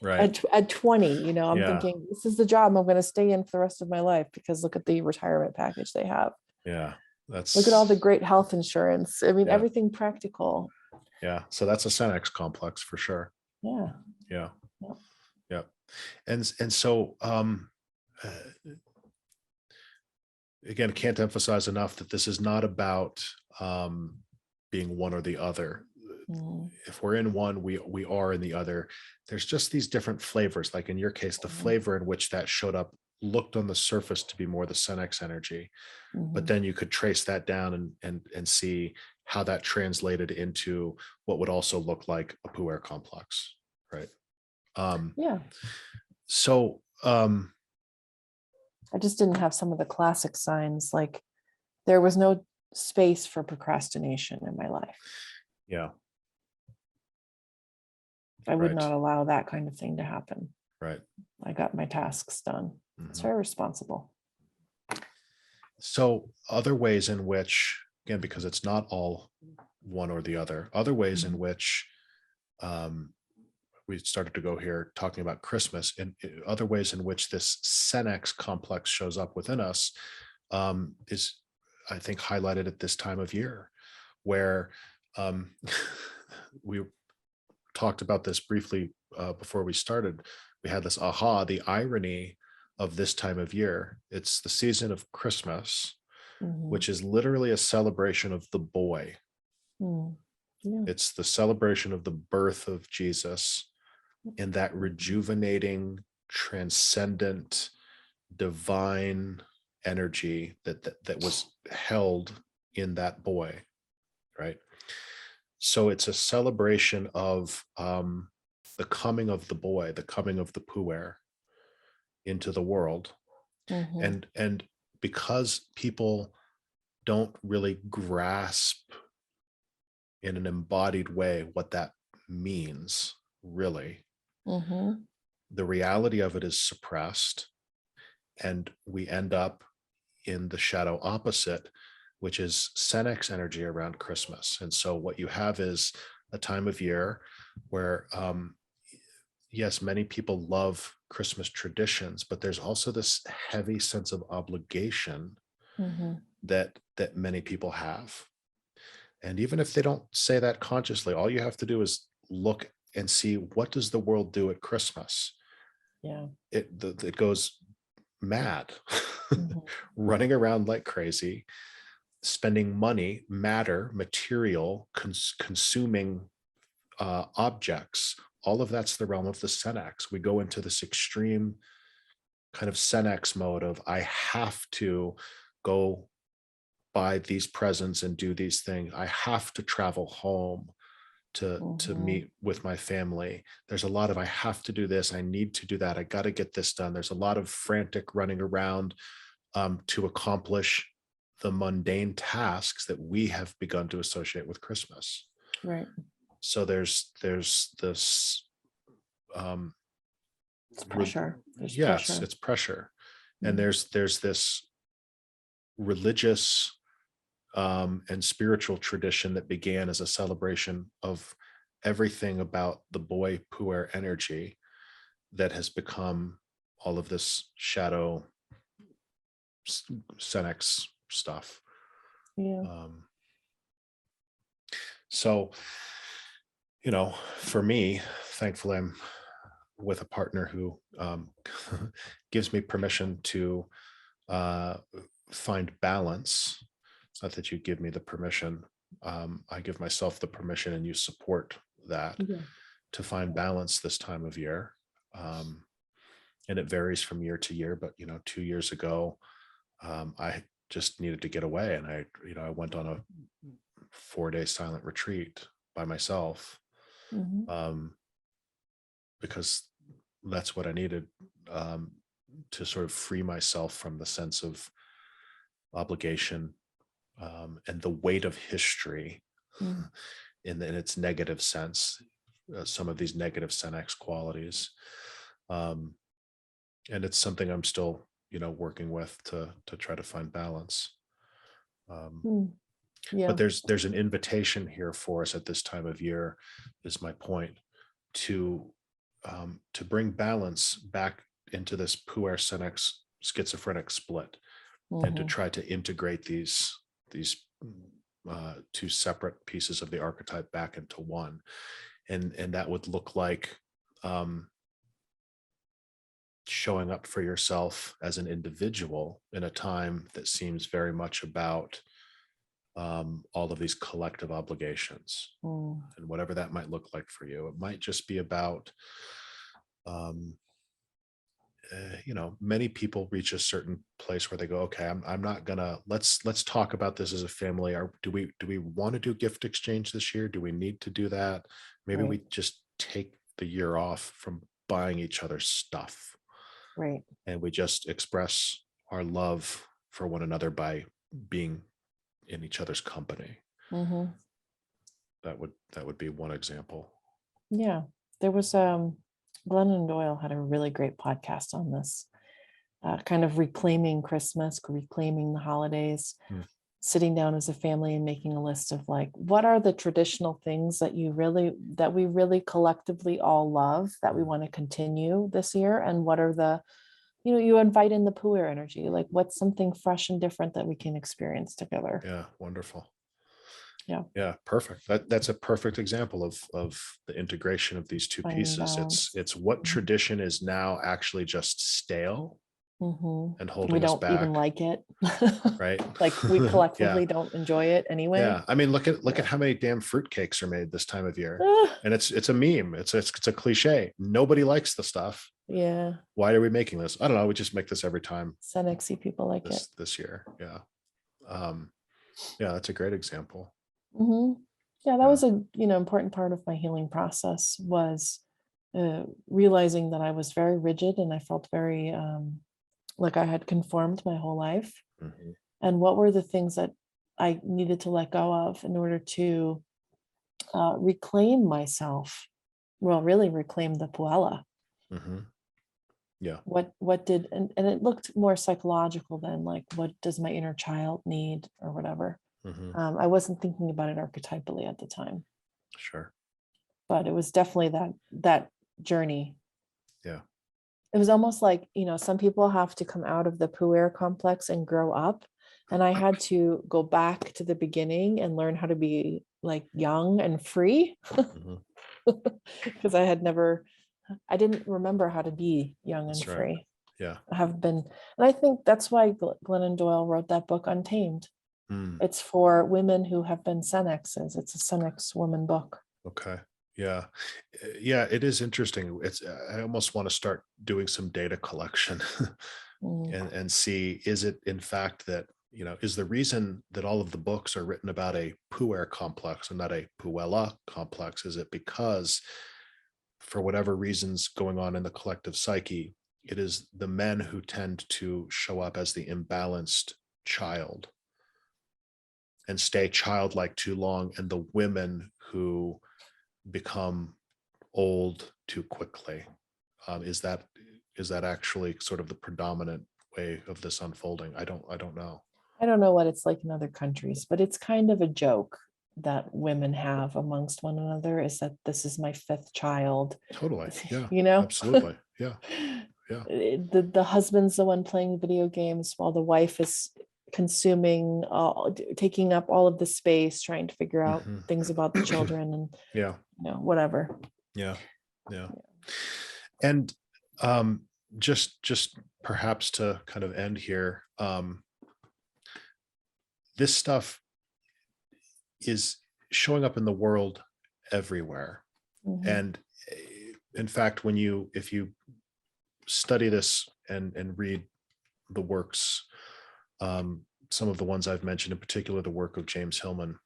Right. At 20, I'm thinking this is the job I'm going to stay in for the rest of my life because look at the retirement package they have. Yeah. Look at all the great health insurance. I mean, everything practical. Yeah. So that's a Senex complex for sure. Yeah. Yeah. Yeah. And so, again, can't emphasize enough that this is not about being one or the other. If we're in one, we are in the other. There's just these different flavors. Like in your case, the flavor in which that showed up looked on the surface to be more the Senex energy, but then you could trace that down and see how that translated into what would also look like a puer complex, right? So I just didn't have some of the classic signs, like there was no space for procrastination in my life. Yeah. I would not allow that kind of thing to happen. Right. I got my tasks done. It's very responsible. So other ways in which, again, because it's not all one or the other, other ways in which we started to go here talking about Christmas, and other ways in which this Senex complex shows up within us is, I think, highlighted at this time of year, where we talked about this briefly before we started. We had this the irony of this time of year. It's the season of Christmas, which is literally a celebration of the boy. It's the celebration of the birth of Jesus in that rejuvenating, transcendent, divine, energy that was held in that boy, right? So it's a celebration of the coming of the boy, the coming of the puer into the world. And because people don't really grasp in an embodied way what that means, really, the reality of it is suppressed, and we end up in the shadow opposite, which is Senex energy around Christmas. And so what you have is a time of year where, yes, many people love Christmas traditions, but there's also this heavy sense of obligation that many people have. And even if they don't say that consciously, all you have to do is look and see, what does the world do at Christmas? Yeah. It goes mad, running around like crazy, spending money, matter, material, consuming objects. All of that's the realm of the Senex. We go into this extreme kind of Senex mode of, I have to go buy these presents and do these things. I have to travel home to meet with my family. There's a lot of, I have to do this, I need to do that, I got to get this done. There's a lot of frantic running around to accomplish the mundane tasks that we have begun to associate with Christmas. Right. So there's this it's pressure. It's pressure. And there's this religious and spiritual tradition that began as a celebration of everything about the boy puer energy that has become all of this shadow Senex stuff. So, for me, thankfully, I'm with a partner who gives me permission to find balance. It's not that you give me the permission. I give myself the permission, and you support that, to find balance this time of year. And it varies from year to year, but 2 years ago, I just needed to get away, and I went on a 4-day silent retreat by myself, because that's what I needed, to sort of free myself from the sense of obligation, and the weight of history in its negative sense, some of these negative Senex qualities. And it's something I'm still, working with to try to find balance. But there's an invitation here for us at this time of year, is my point, to bring balance back into this Puer-Senex schizophrenic split, and to try to integrate these two separate pieces of the archetype back into one. And that would look like showing up for yourself as an individual in a time that seems very much about all of these collective obligations, and whatever that might look like for you. It might just be about many people reach a certain place where they go, okay, I'm not gonna, let's talk about this as a family. Do we want to do gift exchange this year? Do we need to do that? Maybe we just take the year off from buying each other stuff, and we just express our love for one another by being in each other's company. That would be one example. There was Glennon Doyle had a really great podcast on this, kind of reclaiming Christmas, reclaiming the holidays, sitting down as a family and making a list of, like, what are the traditional things that we really collectively all love, that we want to continue this year, and what are the, you invite in the puer energy, like, what's something fresh and different that we can experience together. Yeah, wonderful. Yeah, perfect. That's a perfect example of the integration of these two pieces. It's what tradition is now actually just stale and holding we us don't back. even like it, right? Like, we collectively don't enjoy it anyway. I mean, look at how many damn fruitcakes are made this time of year, and it's a meme. It's a cliche. Nobody likes the stuff. Yeah. Why are we making this? I don't know. We just make this every time Senexy people like it. this year. Yeah. Um, yeah, that's a great example. Yeah, that Yeah. was a important part of my healing process was realizing that I was very rigid and I felt very like I had conformed my whole life. Mhm. And what were the things that I needed to let go of in order to reclaim myself? Well, really reclaim the Puella. Mhm. Yeah. What did and it looked more psychological than like what does my inner child need or whatever. Mhm. I wasn't thinking about it archetypally at the time, Sure. but it was definitely that journey. Yeah. It was almost like, some people have to come out of the puer complex and grow up. And I had to go back to the beginning and learn how to be like young and free Mhm. because I didn't remember how to be young and That's right. free. Yeah. I have been, and I think that's why Glennon Doyle wrote that book, Untamed. Mm. It's for women who have been Senexes. It's a Senex woman book. Okay. Yeah. Yeah, it is interesting. I almost want to start doing some data collection Mm, and see, is it in fact that, is the reason that all of the books are written about a puer complex and not a puella complex, is it because for whatever reasons going on in the collective psyche, it is the men who tend to show up as the imbalanced child and stay childlike too long, and the women who become old too quickly. Is that actually sort of the predominant way of this unfolding? I don't know. I don't know what it's like in other countries, but it's kind of a joke that women have amongst one another is that this is my fifth child. Totally. Yeah. you know Absolutely. Yeah. Yeah. the husband's the one playing video games while the wife is consuming taking up all of the space trying to figure out Hmm. things about the children and Yeah. whatever. Yeah. Yeah. And um, just perhaps to kind of end here, this stuff is showing up in the world everywhere. Mhm. And in fact, if you study this and read the works, some of the ones I've mentioned, in particular, the work of James Hillman,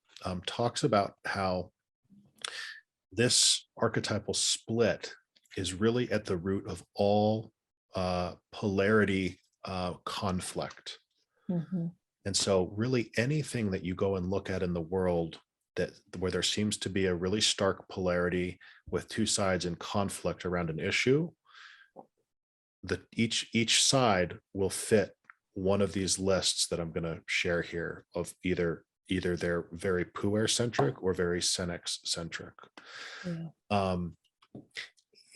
talks about how this archetypal split is really at the root of all polarity conflict. Mhm. And so, really, anything that you go and look at in the world that where there seems to be a really stark polarity with two sides in conflict around an issue, that each side will fit one of these lists that I'm going to share here of either they're very Puer centric or very Senex centric. Yeah. Um,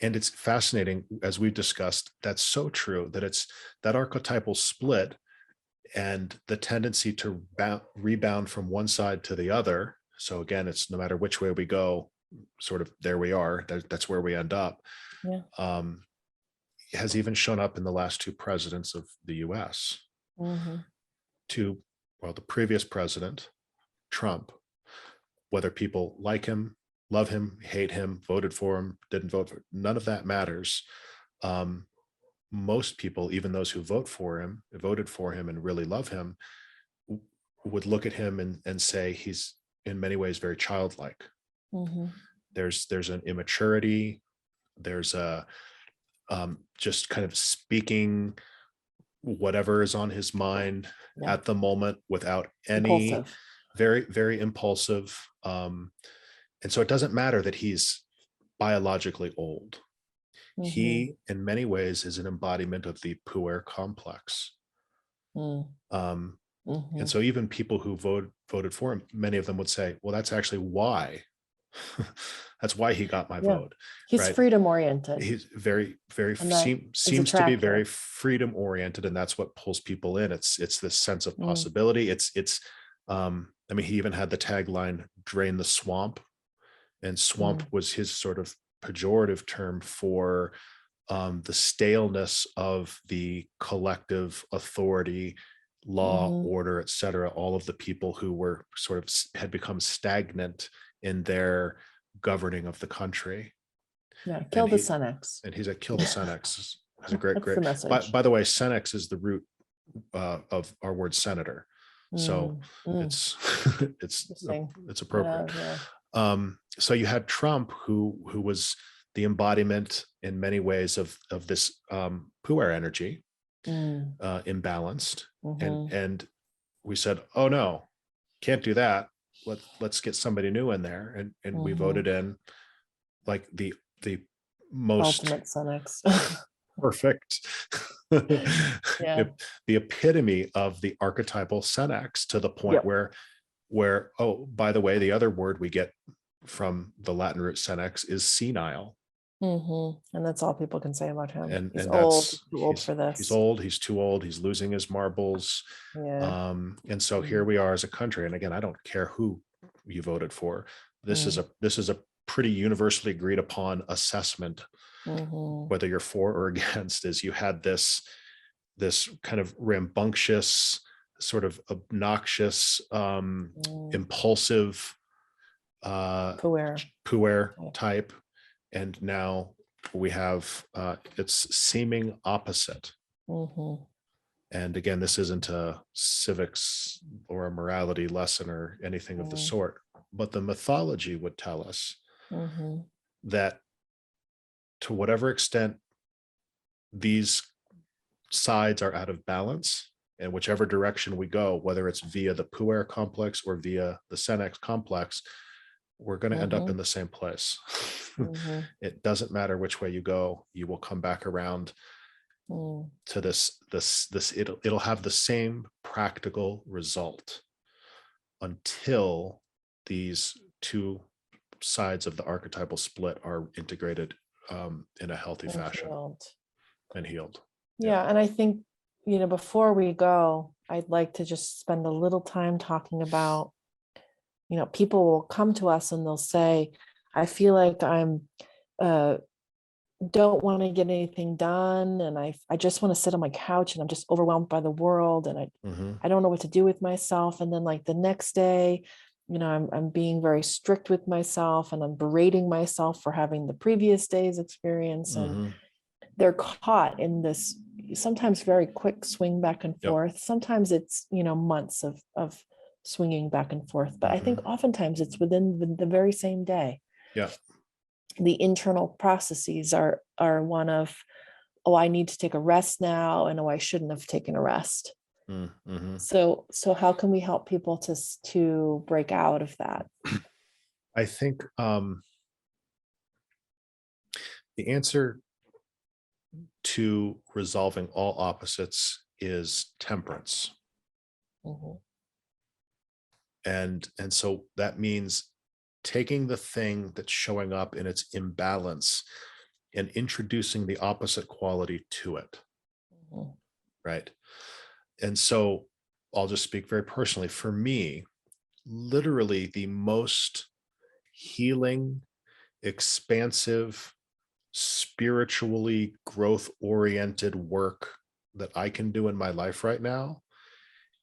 and it's fascinating, as we've discussed, that's so true that it's that archetypal split and the tendency to rebound from one side to the other. So again, it's no matter which way we go, sort of there we are. That's where we end up. Yeah. Um, has even shown up in the last two presidents of the U.S. Mhm. The previous president, Trump, whether people like him, love him, hate him, voted for him, didn't vote for him, none of that matters. Um, most people, even those who voted for him and really love him, would look at him and say he's in many ways very childlike. Mhm. There's an immaturity. There's a just kind of speaking whatever is on his mind Yeah. at the moment without any, Impulsive. very, very impulsive. And so it doesn't matter that he's biologically old. Mhm. He, in many ways, is an embodiment of the puer complex. Mm. Um, and Mhm. so even people who voted for him, many of them would say, well, that's actually why. That's why he got my Yeah. vote, He's right? freedom oriented, He's very, very and that is seems to be very attractive. freedom oriented, and that's what pulls people in. It's this sense of Mm. possibility. I mean, he even had the tagline "Drain the swamp," and swamp Mm. was his sort of pejorative term for the staleness of the collective authority, law, Mhm. order, etc. All of the people who were sort of had become stagnant in their governing of the country. Yeah, kill and the Senex. he's at kill the Senex. Has a great, That's great. the message. By the way, Senex is the root of our word senator. So it's Interesting. it's appropriate. Yeah. So you had Trump, who was the embodiment in many ways of this puer energy, imbalanced, and we said, oh no, can't do that. Let's get somebody new in there, and we voted in like the most ultimate Senex. perfect, Yeah. the epitome of the archetypal Senex, to the point where, oh, by the way, the other word we get from the Latin root Senex is senile. And that's all people can say about him. And He's and old. that's He's too old for this. he's old, he's too old, he's losing his marbles. Yeah. And so here we are as a country. And again, I don't care who you voted for. This is a pretty universally agreed upon assessment, whether you're for or against, is you had this kind of rambunctious, sort of obnoxious, impulsive, puer type, and now we have its seeming opposite. And again, this isn't a civics or a morality lesson or anything of the sort, but the mythology would tell us that to whatever extent these sides are out of balance, and whichever direction we go, whether it's via the Puer complex or via the Senex complex, we're going to end up in the same place. It doesn't matter which way you go, you will come back around to this. It'll have the same practical result until these two sides of the archetypal split are integrated in a healthy fashion and healed. Yeah. And I think, before we go, I'd like to just spend a little time talking about, people will come to us and they'll say, I feel like I'm don't want to get anything done, and I just want to sit on my couch, and I'm just overwhelmed by the world, and I don't know what to do with myself. And then like the next day, I'm being very strict with myself, and I'm berating myself for having the previous day's experience. And they're caught in this sometimes very quick swing back and forth. Sometimes it's, months of swinging back and forth. But I think oftentimes it's within the very same day. Yeah. The internal processes are one of, oh, I need to take a rest now, and oh, I shouldn't have taken a rest. So how can we help people to break out of that? I think the answer to resolving all opposites is temperance. And so that means taking the thing that's showing up in its imbalance and introducing the opposite quality to it. Right. And so I'll just speak very personally. For me, literally the most healing, expansive, spiritually growth-oriented work that I can do in my life right now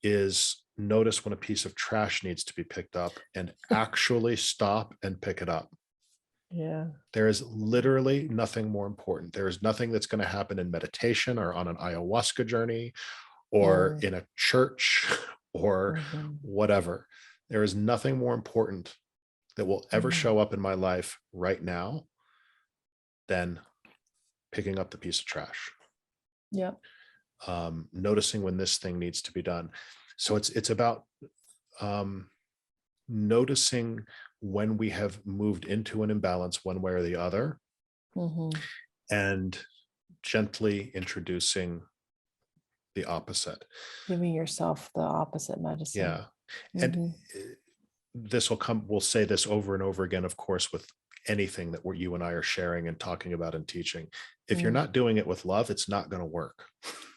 is notice when a piece of trash needs to be picked up and actually stop and pick it up. Yeah. There is literally nothing more important. There is nothing that's going to happen in meditation or on an ayahuasca journey or in a church or whatever. There is nothing more important that will ever show up in my life right now than picking up the piece of trash. Yeah. Noticing when this thing needs to be done. So it's about noticing when we have moved into an imbalance one way or the other, and gently introducing the opposite. Giving yourself the opposite medicine. Yeah. And we'll say this over and over again, of course, with anything that you and I are sharing and talking about and teaching. If you're not doing it with love, it's not going to work.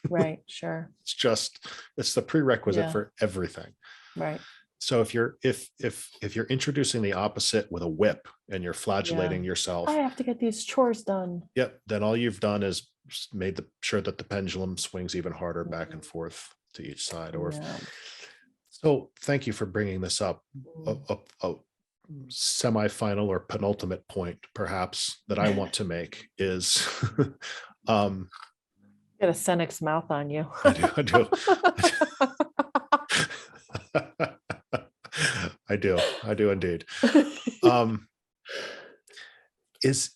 Right. Sure. It's the prerequisite for everything. Right. So if you're introducing the opposite with a whip and you're flagellating yourself, I have to get these chores done. Yep. Then all you've done is made sure that the pendulum swings even harder back and forth to each side. So thank you for bringing this up. semifinal or penultimate point, perhaps, that I want to make is, um, Get a Senex mouth on you. I do, I do, I do indeed. Um, is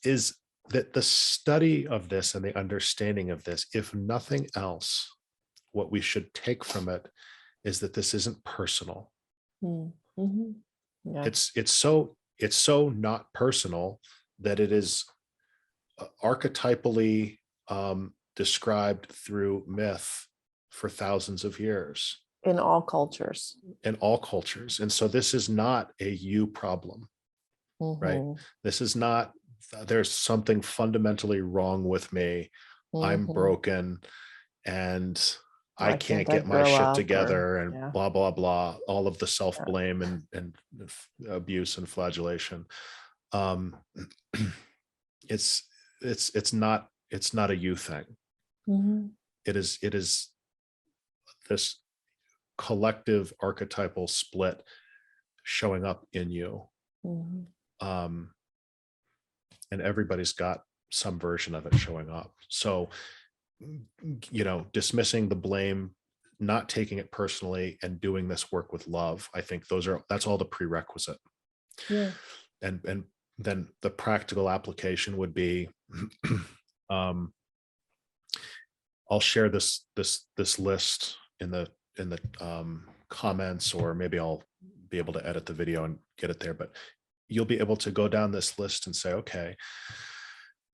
that the study of this and the understanding of this, if nothing else, what we should take from it is that this isn't personal. Mm-hmm. Yeah. It's so not personal that it is archetypally described through myth for thousands of years In all cultures. in all cultures. And so this is not a you problem, right? Mm-hmm. This is not, there's something fundamentally wrong with me. I'm Mm-hmm. broken and I Why can't can't I get my grow shit up? together, and Yeah. blah, blah, blah, all of the self-blame and abuse and flagellation. Um, it's not a you thing. Mm-hmm. It is this collective archetypal split showing up in you. Mm-hmm. And everybody's got some version of it showing up. So, dismissing the blame, not taking it personally, and doing this work with love, I think that's all the prerequisite. Yeah. And then the practical application would be, I'll share this list in the comments, or maybe I'll be able to edit the video and get it there, but you'll be able to go down this list and say, okay,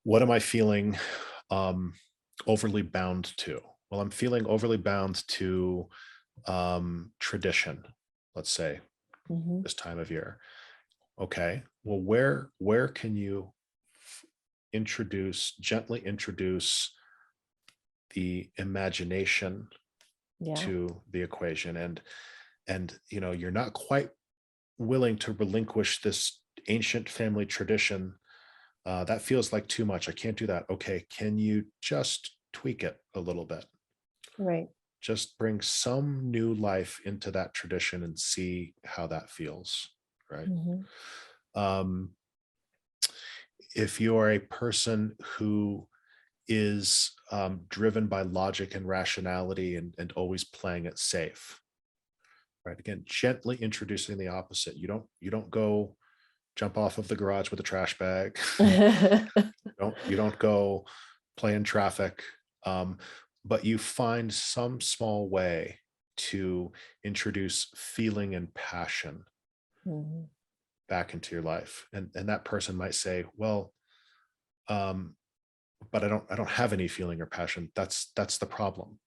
what am I feeling overly bound to? Well, I'm feeling overly bound to tradition, let's say, Mm-hmm. this time of year. Okay, well, where can you gently introduce the imagination to the equation? And you're not quite willing to relinquish this ancient family tradition. That feels like too much. I can't do that. Okay, can you just tweak it a little bit? Right. Just bring some new life into that tradition and see how that feels, right? Mm-hmm. If you are a person who is driven by logic and rationality and always playing it safe, right? Again, gently introducing the opposite. You don't go jump off of the garage with a trash bag. You don't go play in traffic, but you find some small way to introduce feeling and passion Mm-hmm. back into your life. And that person might say, well, but I don't have any feeling or passion. That's the problem.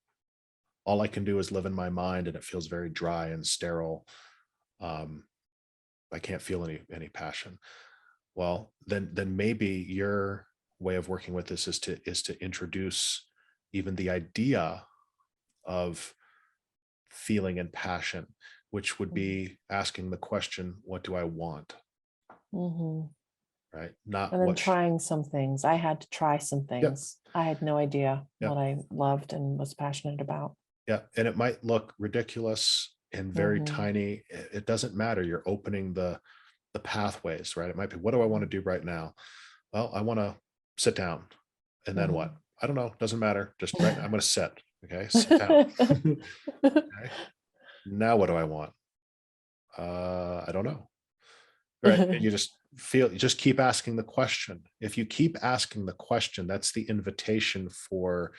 All I can do is live in my mind, and it feels very dry and sterile. I can't feel any passion. Well, then maybe your way of working with this is to introduce even the idea of feeling and passion, which would be asking the question, what do I want? Mm-hmm. Right? Not And then what. trying some things. I had to try some things. Yep. I had no idea Yep. what I loved and was passionate about. Yeah. And it might look ridiculous and very tiny. It doesn't matter. You're opening the pathways, right? It might be, what do I want to do right now? Well, I want to sit down. And then what? I don't know. Doesn't matter. Just right now, I'm going to sit. Okay. Sit down. Okay. Now what do I want? I don't know. Right. And you just keep asking the question. If you keep asking the question, that's the invitation for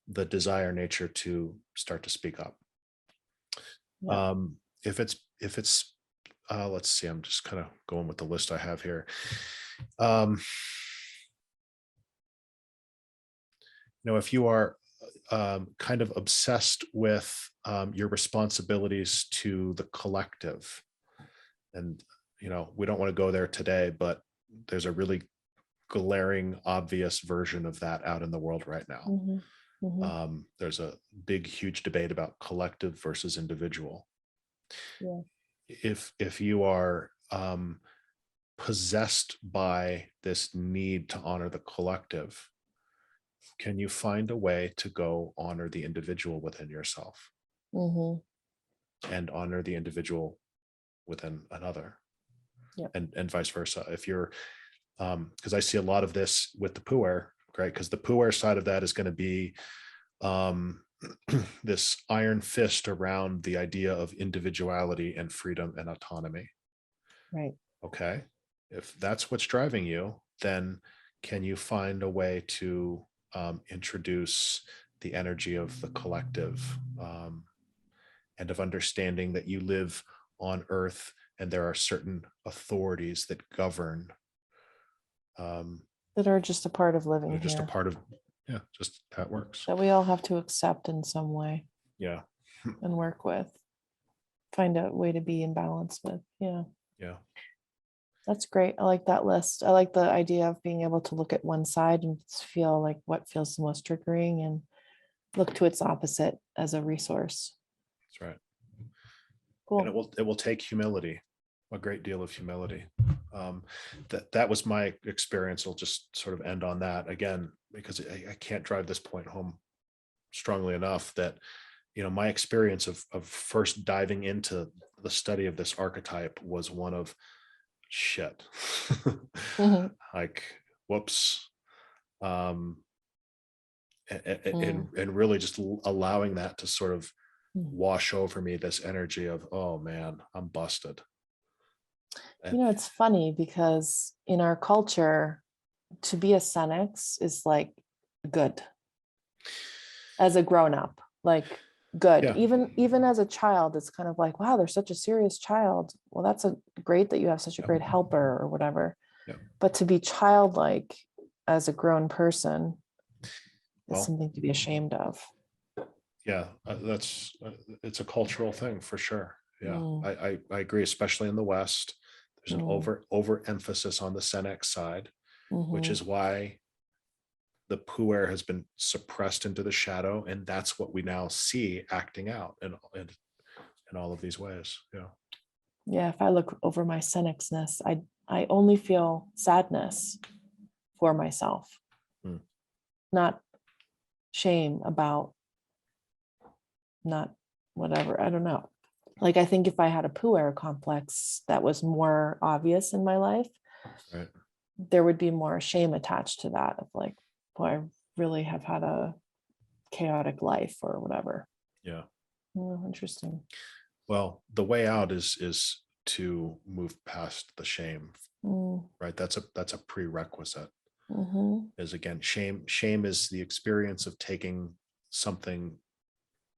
the desire nature to start to speak up. Yeah. If it's let's see, I'm just kind of going with the list I have here. If you are kind of obsessed with your responsibilities to the collective, and we don't want to go there today, but there's a really glaring, obvious version of that out in the world right now. There's a big, huge debate about collective versus individual. Yeah. If you are possessed by this need to honor the collective, can you find a way to go honor the individual within yourself and honor the individual within another? Yep. and vice versa. If you're, because I see a lot of this with the Puer, right? Because the Puer side of that is going to be this iron fist around the idea of individuality and freedom and autonomy. Right. Okay. If that's what's driving you, then can you find a way to introduce the energy of the collective, and of understanding that you live on Earth and there are certain authorities that govern, that are just a part of living they're just a here, part of, yeah, just how it works. that we all have to accept in some way Yeah. and work with, find a way to be in balance with. Yeah. Yeah. That's great. I like that list. I like the idea of being able to look at one side and feel like what feels the most triggering and look to its opposite as a resource. That's right. Cool. And it will take humility, a great deal of humility. That was my experience. I'll just sort of end on that again, because I can't drive this point home strongly enough that, my experience of first diving into the study of this archetype was one of shit. Mhm. Like, whoops. And Mm. really just allowing that to sort of Mm. wash over me, this energy of, oh man, I'm busted. And It's funny because in our culture, to be a Senex is like good as a grown-up, like good. yeah, Even as a child, it's kind of like, wow, they're such a serious child. Well, that's great that you have such a yeah, great helper or whatever. yeah. But to be childlike as a grown person is Well, something to be ashamed of. yeah, it's a cultural thing for sure. Yeah, Mm, I agree, especially in the West. There's an mm, overemphasis on the Senex side, which mhm. is why the puer has been suppressed into the shadow, and that's what we now see acting out in all of these ways. Yeah. Yeah, if I look over my Senexness, I only feel sadness for myself, Hmm. not shame about not whatever. I don't know. Like, I think if I had a puer complex that was more obvious in my life, Right. there would be more shame attached to that of like, boy, I really have had a chaotic life or whatever. Yeah. Oh, interesting. Well, the way out is to move past the shame, Mm, right? That's a prerequisite. mhm, Is again, shame is the experience of taking something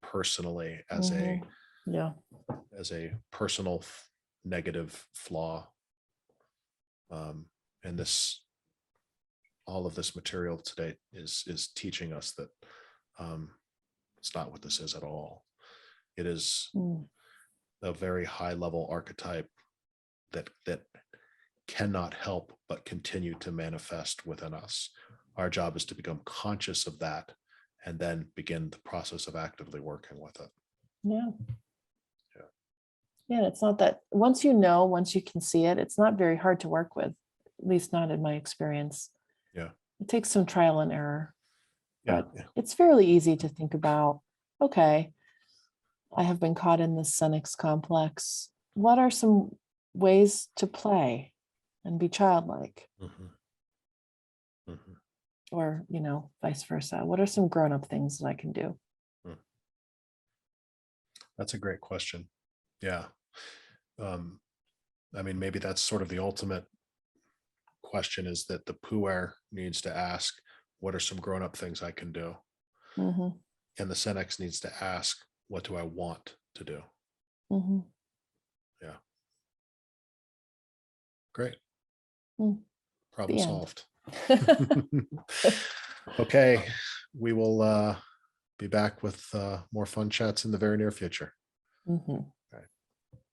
personally mhm. Yeah. as a personal negative flaw. And this, all of this material today is teaching us that it's not what this is at all. It is Mm, a very high level archetype that cannot help but continue to manifest within us. Our job is to become conscious of that and then begin the process of actively working with it. yeah. Yeah. Yeah. It's not that once you can see it, it's not very hard to work with, at least not in my experience. Yeah. It takes some trial and error, Yeah. but it's fairly easy to think about, okay, I have been caught in this Senex complex. What are some ways to play and be childlike? Mm-hmm. Mm-hmm. Or, vice versa. What are some grown-up things that I can do? That's a great question. Yeah. Um, I mean, maybe that's sort of the ultimate question, is that the puer needs to ask, what are some grown up things I can do? Mm-hmm, And the Senex needs to ask, what do I want to do? mm-hmm. Yeah. Great. Problem The end. solved. Okay. We will be back with more fun chats in the very near future. Mm-hmm.